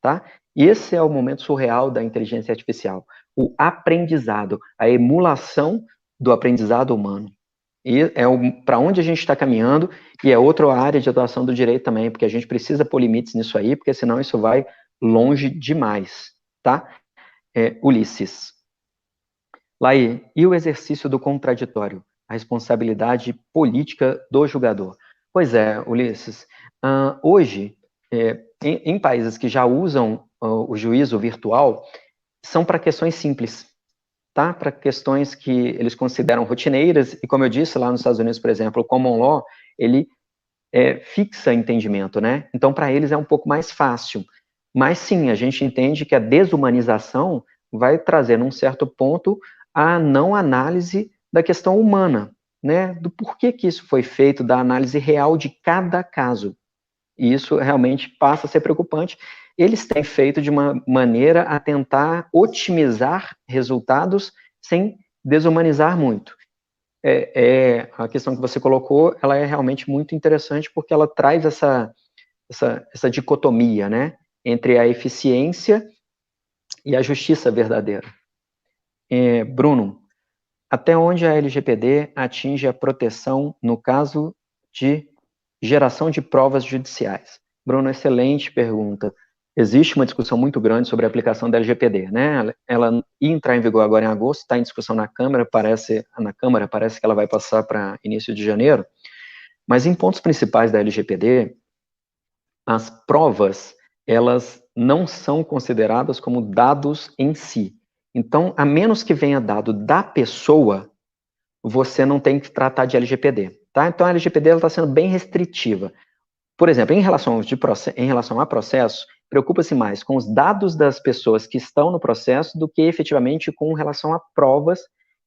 tá? E esse é o momento surreal da inteligência artificial, o aprendizado, a emulação do aprendizado humano. E é para onde a gente está caminhando, e é outra área de atuação do direito também, porque a gente precisa pôr limites nisso aí, porque senão isso vai longe demais, tá? Ulisses. Laí, e o exercício do contraditório? A responsabilidade política do julgador. Pois é, Ulisses, hoje, em países que já usam o juízo virtual, são para questões simples, tá? Para questões que eles consideram rotineiras, e como eu disse, lá nos Estados Unidos, por exemplo, o common law, ele fixa entendimento, né? Então, para eles é um pouco mais fácil. Mas sim, a gente entende que a desumanização vai trazer, num certo ponto, a não análise da questão humana, né? Do porquê que isso foi feito, da análise real de cada caso. E isso realmente passa a ser preocupante. Eles têm feito de uma maneira a tentar otimizar resultados sem desumanizar muito. A questão que você colocou, ela é realmente muito interessante porque ela traz essa dicotomia, né? Entre a eficiência e a justiça verdadeira. Bruno, até onde a LGPD atinge a proteção no caso de geração de provas judiciais? Bruno, excelente pergunta. Existe uma discussão muito grande sobre a aplicação da LGPD, né? Ela ia entrar em vigor agora em agosto, está em discussão na Câmara, parece que ela vai passar para início de janeiro, mas em pontos principais da LGPD, as provas, elas não são consideradas como dados em si. Então, a menos que venha dado da pessoa, você não tem que tratar de LGPD, tá? Então, a LGPD está sendo bem restritiva. Por exemplo, em relação a processo, preocupa-se mais com os dados das pessoas que estão no processo do que efetivamente com relação a provas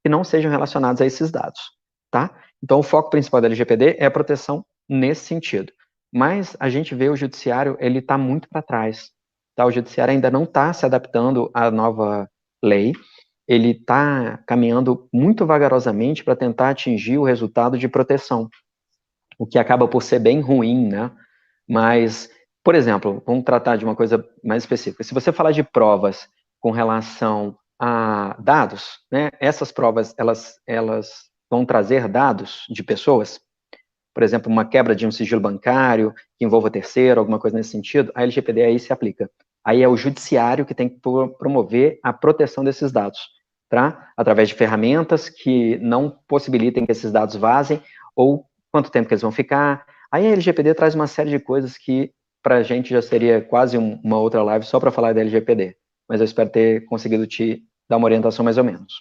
que não sejam relacionadas a esses dados, tá? Então, o foco principal da LGPD é a proteção nesse sentido. Mas a gente vê o judiciário, ele está muito para trás, tá? O judiciário ainda não está se adaptando à nova lei, ele está caminhando muito vagarosamente para tentar atingir o resultado de proteção, o que acaba por ser bem ruim, né? Mas, por exemplo, vamos tratar de uma coisa mais específica. Se você falar de provas com relação a dados, né? Essas provas, elas vão trazer dados de pessoas, por exemplo, uma quebra de um sigilo bancário, que envolva terceiro, alguma coisa nesse sentido, a LGPD aí se aplica. Aí é o judiciário que tem que promover a proteção desses dados, tá? Através de ferramentas que não possibilitem que esses dados vazem, ou quanto tempo que eles vão ficar. Aí a LGPD traz uma série de coisas que para a gente já seria quase uma outra live só para falar da LGPD, mas eu espero ter conseguido te dar uma orientação mais ou menos.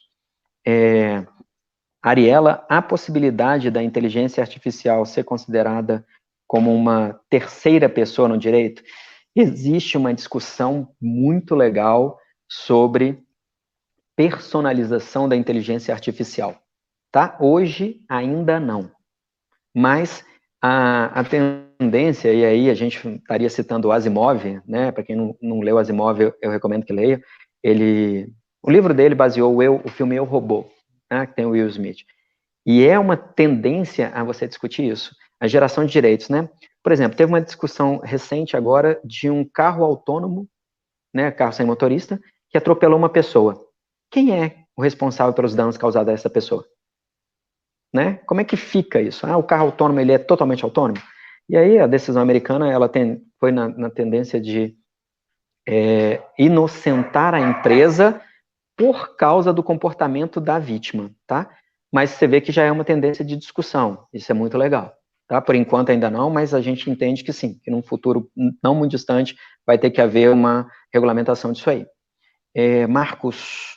Ariela, a possibilidade da inteligência artificial ser considerada como uma terceira pessoa no direito? Existe uma discussão muito legal sobre personalização da inteligência artificial, tá? Hoje ainda não. Mas a tendência, e aí a gente estaria citando o Asimov, né? Para quem não leu Asimov, eu recomendo que leia. O livro dele baseou o filme Eu, Robô, né? Que tem o Will Smith. E é uma tendência a você discutir isso, a geração de direitos, né? Por exemplo, teve uma discussão recente agora de um carro autônomo, né, carro sem motorista, que atropelou uma pessoa. Quem é o responsável pelos danos causados a essa pessoa? Né? Como é que fica isso? O carro autônomo, ele é totalmente autônomo? E aí a decisão americana, ela foi na tendência de inocentar a empresa por causa do comportamento da vítima, tá? Mas você vê que já é uma tendência de discussão, isso é muito legal, tá? Por enquanto ainda não, mas a gente entende que sim, que num futuro não muito distante vai ter que haver uma regulamentação disso aí. Marcos,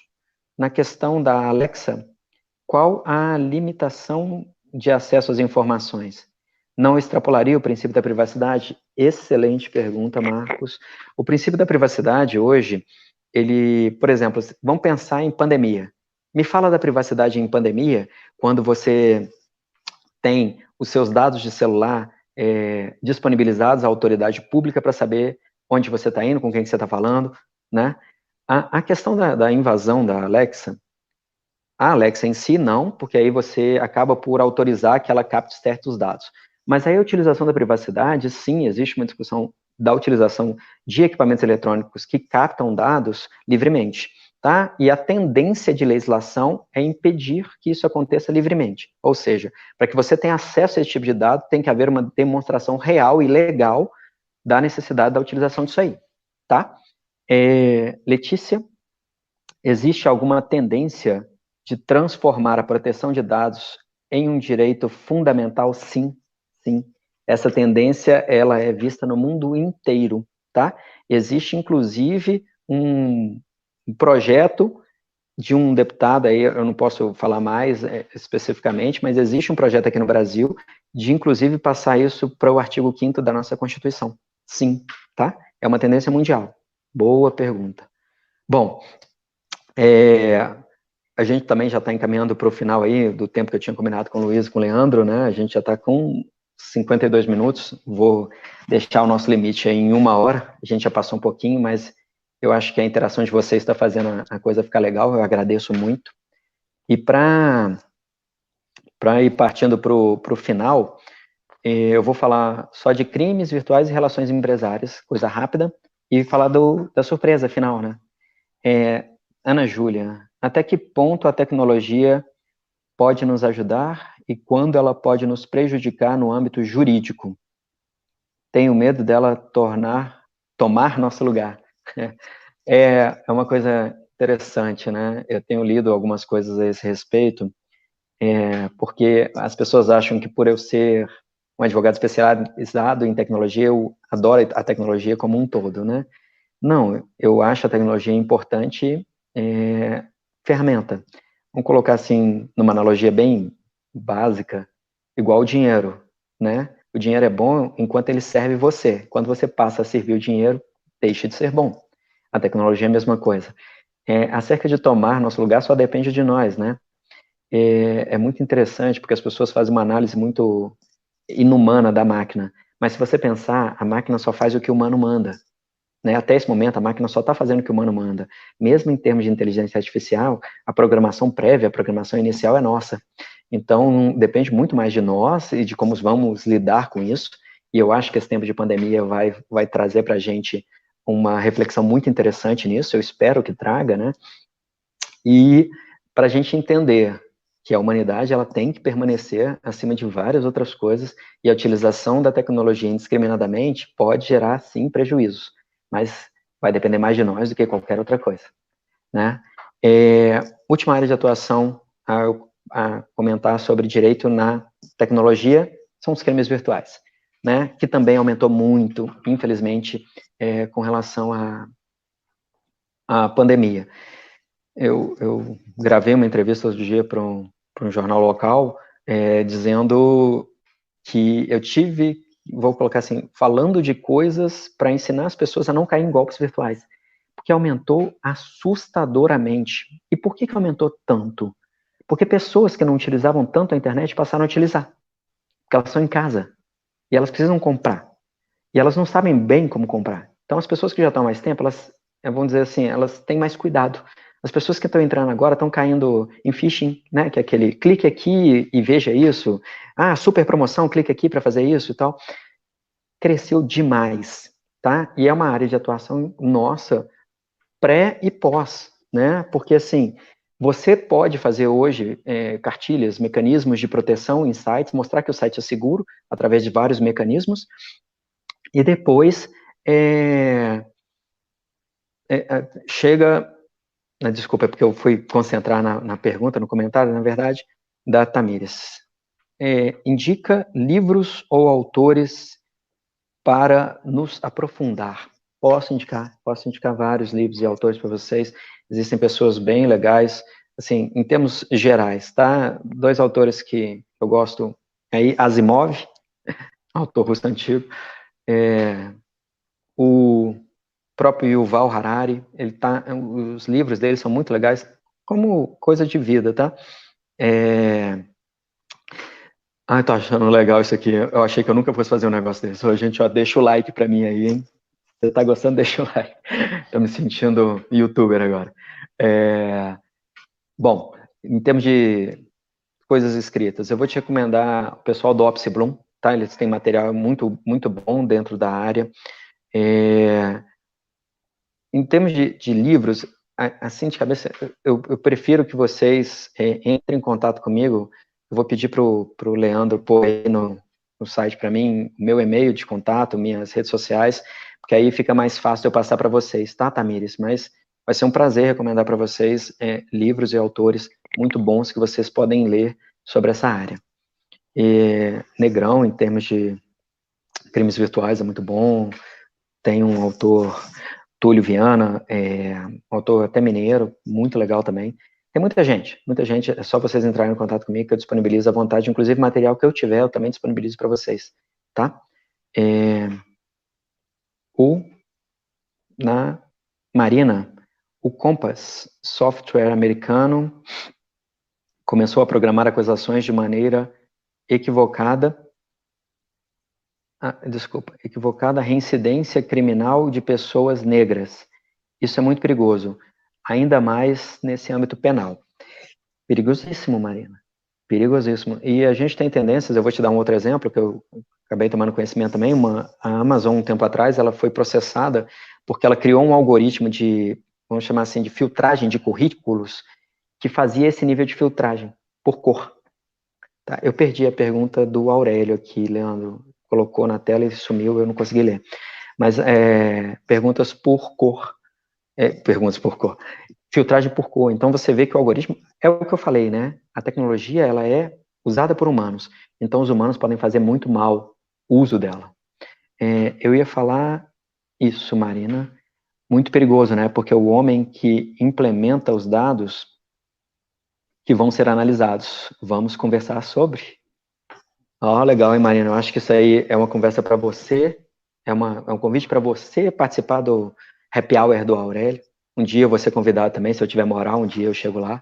na questão da Alexa, qual a limitação de acesso às informações? Não extrapolaria o princípio da privacidade? Excelente pergunta, Marcos. O princípio da privacidade hoje, ele, por exemplo, vamos pensar em pandemia. Me fala da privacidade em pandemia, quando você tem os seus dados de celular disponibilizados à autoridade pública para saber onde você está indo, com quem você está falando, né? A questão da invasão da Alexa, a Alexa em si, não, porque aí você acaba por autorizar que ela capte certos dados. Mas aí a utilização da privacidade, sim, existe uma discussão da utilização de equipamentos eletrônicos que captam dados livremente, tá? E a tendência de legislação é impedir que isso aconteça livremente. Ou seja, para que você tenha acesso a esse tipo de dado, tem que haver uma demonstração real e legal da necessidade da utilização disso aí, tá? Letícia, existe alguma tendência de transformar a proteção de dados em um direito fundamental? Sim, sim. Essa tendência, ela é vista no mundo inteiro, tá? Existe, inclusive, um projeto de um deputado, aí eu não posso falar mais especificamente, mas existe um projeto aqui no Brasil de, inclusive, passar isso para o artigo 5º da nossa Constituição. Sim, tá? É uma tendência mundial. Boa pergunta. Bom, a gente também já está encaminhando para o final aí do tempo que eu tinha combinado com o Luiz e com o Leandro, né? A gente já está com 52 minutos, vou deixar o nosso limite aí em 1 hora, a gente já passou um pouquinho, mas eu acho que a interação de vocês está fazendo a coisa ficar legal, eu agradeço muito. E para ir partindo para o final, eu vou falar só de crimes virtuais e relações empresárias, coisa rápida, e falar da surpresa final, né? Ana Júlia, até que ponto a tecnologia pode nos ajudar e quando ela pode nos prejudicar no âmbito jurídico? Tenho medo dela tomar nosso lugar. É uma coisa interessante, né? Eu tenho lido algumas coisas a esse respeito, porque as pessoas acham que por eu ser um advogado especializado em tecnologia, eu adoro a tecnologia como um todo, né? Não, eu acho a tecnologia importante ferramenta. Vamos colocar assim, numa analogia bem básica, igual o dinheiro, né? O dinheiro é bom enquanto ele serve você. Quando você passa a servir o dinheiro, deixa de ser bom. A tecnologia é a mesma coisa. Acerca de tomar nosso lugar só depende de nós, né? É muito interessante porque as pessoas fazem uma análise muito inumana da máquina. Mas se você pensar, a máquina só faz o que o humano manda. Né? Até esse momento, a máquina só está fazendo o que o humano manda. Mesmo em termos de inteligência artificial, a programação prévia, a programação inicial é nossa. Então, depende muito mais de nós e de como vamos lidar com isso. E eu acho que esse tempo de pandemia vai trazer para a gente uma reflexão muito interessante nisso. Eu espero que traga, né? E para a gente entender que a humanidade ela tem que permanecer acima de várias outras coisas e a utilização da tecnologia indiscriminadamente pode gerar, sim, prejuízos, mas vai depender mais de nós do que qualquer outra coisa, né? Última área de atuação a comentar sobre direito na tecnologia são os crimes virtuais, né? Que também aumentou muito, infelizmente, com relação à pandemia. Eu gravei uma entrevista outro dia para um jornal local, dizendo que eu vou colocar assim, falando de coisas para ensinar as pessoas a não cair em golpes virtuais, porque aumentou assustadoramente. E por que aumentou tanto? Porque pessoas que não utilizavam tanto a internet passaram a utilizar, porque elas estão em casa, e elas precisam comprar, e elas não sabem bem como comprar. Então, as pessoas que já estão há mais tempo, elas, vamos dizer assim, elas têm mais cuidado. As pessoas que estão entrando agora estão caindo em phishing, né, que é aquele clique aqui e veja isso, super promoção, clique aqui para fazer isso e tal. Cresceu demais, tá? E é uma área de atuação nossa, pré e pós, né? Porque, assim, você pode fazer hoje cartilhas, mecanismos de proteção em sites, mostrar que o site é seguro através de vários mecanismos, e depois chega... Desculpa, é porque eu fui concentrar na pergunta, no comentário, na verdade, da Tamires. Indica livros ou autores para nos aprofundar. Posso indicar vários livros e autores para vocês. Existem pessoas bem legais, assim, em termos gerais, tá? 2 autores que eu gosto aí, Asimov, autor russo antigo, o próprio Yuval Harari, os livros dele são muito legais, como coisa de vida, tá? Tô achando legal isso aqui. Eu achei que eu nunca fosse fazer um negócio desse. Ô, gente, ó, deixa o like pra mim aí, hein? Você tá gostando? Deixa o like. Tô me sentindo youtuber agora. Bom, em termos de coisas escritas, eu vou te recomendar o pessoal do Opsi Bloom, tá? Eles têm material muito, muito bom dentro da área. Em termos de livros, assim de cabeça, eu prefiro que vocês entrem em contato comigo. Eu vou pedir pro Leandro pôr aí no site para mim, meu e-mail de contato, minhas redes sociais, porque aí fica mais fácil eu passar para vocês, tá, Tamires? Mas vai ser um prazer recomendar para vocês livros e autores muito bons que vocês podem ler sobre essa área. Negrão, em termos de crimes virtuais, é muito bom. Tem um autor, Túlio Viana, um autor até mineiro, muito legal também. Tem muita gente, é só vocês entrarem em contato comigo que eu disponibilizo à vontade, inclusive material que eu tiver, eu também disponibilizo para vocês, tá? Na Marina, o Compass, software americano, começou a programar acusações de maneira equivocada, equivocada a reincidência criminal de pessoas negras. Isso é muito perigoso, ainda mais nesse âmbito penal. Perigosíssimo, Marina. Perigosíssimo. E a gente tem tendências, eu vou te dar um outro exemplo, que eu acabei tomando conhecimento também, a Amazon, um tempo atrás, ela foi processada porque ela criou um algoritmo de, vamos chamar assim, de filtragem de currículos, que fazia esse nível de filtragem por cor. Tá? Eu perdi a pergunta do Aurélio aqui, Leandro. Colocou na tela e sumiu, eu não consegui ler. Mas perguntas por cor. Perguntas por cor. Filtragem por cor. Então você vê que o algoritmo é o que eu falei, né? A tecnologia ela é usada por humanos. Então os humanos podem fazer muito mal uso dela. Eu ia falar isso, Marina. Muito perigoso, né? Porque o homem que implementa os dados que vão ser analisados. Vamos conversar sobre. Legal, hein, Marina? Eu acho que isso aí é uma conversa para você, é um convite para você participar do Happy Hour do Aurélio. Um dia eu vou ser convidado também, se eu tiver moral, um dia eu chego lá.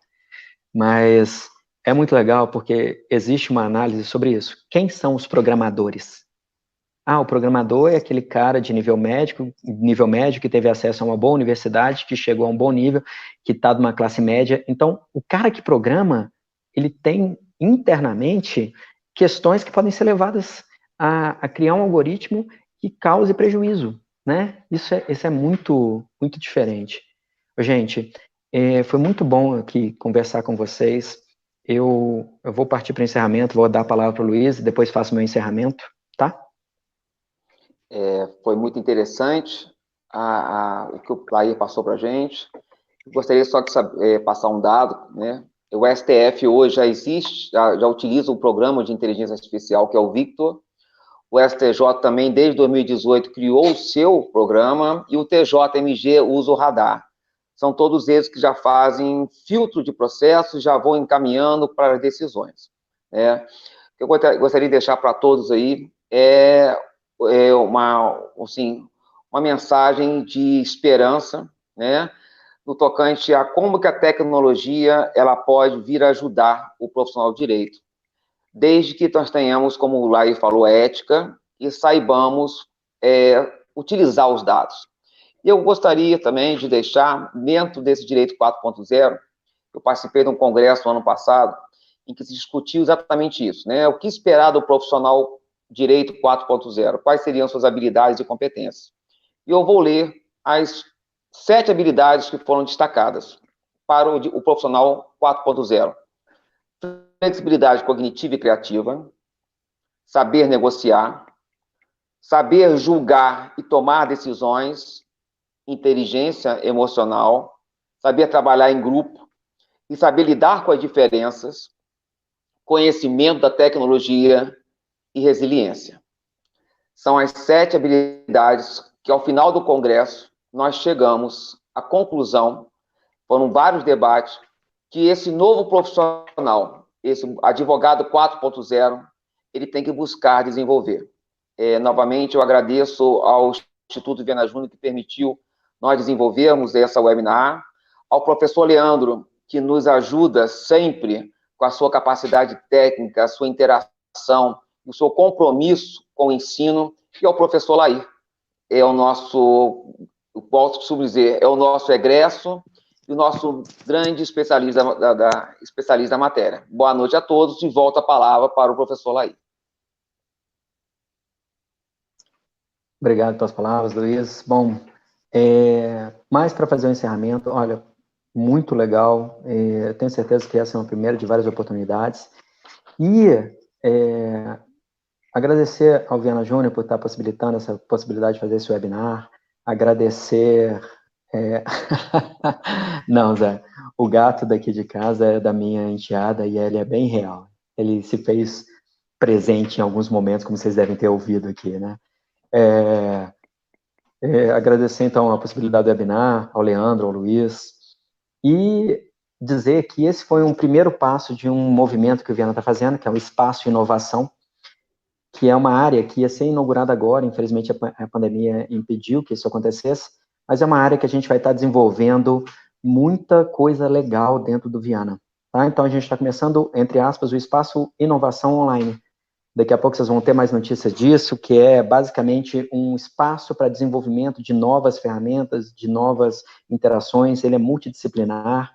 Mas é muito legal porque existe uma análise sobre isso. Quem são os programadores? O programador é aquele cara de nível médio que teve acesso a uma boa universidade, que chegou a um bom nível, que está de uma classe média. Então, o cara que programa, ele tem internamente questões que podem ser levadas a criar um algoritmo que cause prejuízo, né? Isso é muito, muito diferente. Gente, foi muito bom aqui conversar com vocês. Eu vou partir para o encerramento, vou dar a palavra para o Luiz e depois faço meu encerramento, tá? Foi muito interessante o que o Clair passou para a gente. Eu gostaria só de passar um dado, né? O STF hoje já existe, já utiliza um programa de inteligência artificial, que é o Victor. O STJ também, desde 2018, criou o seu programa, e o TJMG usa o Radar. São todos eles que já fazem filtro de processos, já vão encaminhando para as decisões. O que eu gostaria de deixar para todos aí uma mensagem de esperança, né? no tocante a como que a tecnologia ela pode vir a ajudar o profissional de direito, desde que nós tenhamos, como o Lai falou, ética e saibamos utilizar os dados. E eu gostaria também de deixar, dentro desse direito 4.0, eu participei de um congresso no ano passado, em que se discutiu exatamente isso, né? O que esperar do profissional direito 4.0? Quais seriam suas habilidades e competências? E eu vou ler as 7 habilidades que foram destacadas para o profissional 4.0. Flexibilidade cognitiva e criativa, saber negociar, saber julgar e tomar decisões, inteligência emocional, saber trabalhar em grupo e saber lidar com as diferenças, conhecimento da tecnologia e resiliência. São as 7 habilidades que, ao final do congresso, nós chegamos à conclusão, foram vários debates, que esse novo profissional, esse advogado 4.0, ele tem que buscar desenvolver. Novamente, eu agradeço ao Instituto Viana Júnior que permitiu nós desenvolvermos essa webinar, ao professor Leandro, que nos ajuda sempre com a sua capacidade técnica, a sua interação, o seu compromisso com o ensino, e ao professor Laí. É o nosso, eu posso dizer, é o nosso egresso e o nosso grande especialista especialista da matéria. Boa noite a todos e volto a palavra para o professor Laí. Obrigado pelas palavras, Luiz. Bom, mais para fazer o encerramento, olha, muito legal, eu tenho certeza que essa é uma primeira de várias oportunidades, e agradecer ao Viana Júnior por estar possibilitando essa possibilidade de fazer esse webinar, agradecer... Não, Zé, o gato daqui de casa é da minha enteada e ele é bem real. Ele se fez presente em alguns momentos, como vocês devem ter ouvido aqui, né? Agradecer, então, a possibilidade do webinar, ao Leandro, ao Luiz, e dizer que esse foi um primeiro passo de um movimento que o Viana está fazendo, que é o Espaço Inovação, que é uma área que ia ser inaugurada agora, infelizmente a pandemia impediu que isso acontecesse, mas é uma área que a gente vai estar desenvolvendo muita coisa legal dentro do Viana. Tá? Então, a gente está começando, entre aspas, o Espaço Inovação Online. Daqui a pouco vocês vão ter mais notícias disso, que é basicamente um espaço para desenvolvimento de novas ferramentas, de novas interações, ele é multidisciplinar,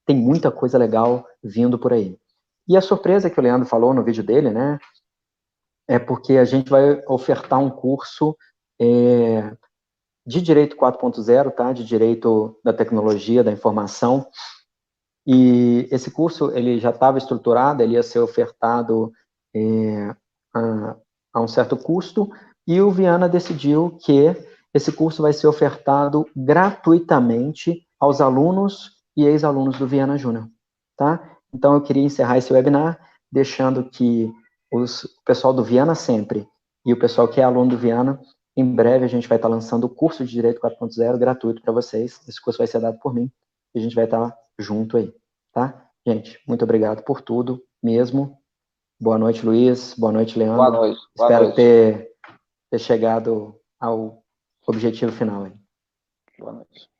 tem muita coisa legal vindo por aí. E a surpresa que o Leandro falou no vídeo dele, né, é porque a gente vai ofertar um curso de Direito 4.0, tá, de Direito da Tecnologia, da Informação, e esse curso, ele já estava estruturado, ele ia ser ofertado a um certo custo, e o Viana decidiu que esse curso vai ser ofertado gratuitamente aos alunos e ex-alunos do Viana Júnior, tá? Então, eu queria encerrar esse webinar, deixando que o pessoal do Viana Sempre e o pessoal que é aluno do Viana, em breve a gente vai estar lançando o curso de Direito 4.0 gratuito para vocês. Esse curso vai ser dado por mim, e a gente vai estar junto aí, tá? Gente, muito obrigado por tudo, mesmo. Boa noite, Luiz. Boa noite, Leandro. Boa noite. Espero ter chegado ao objetivo final aí. Boa noite.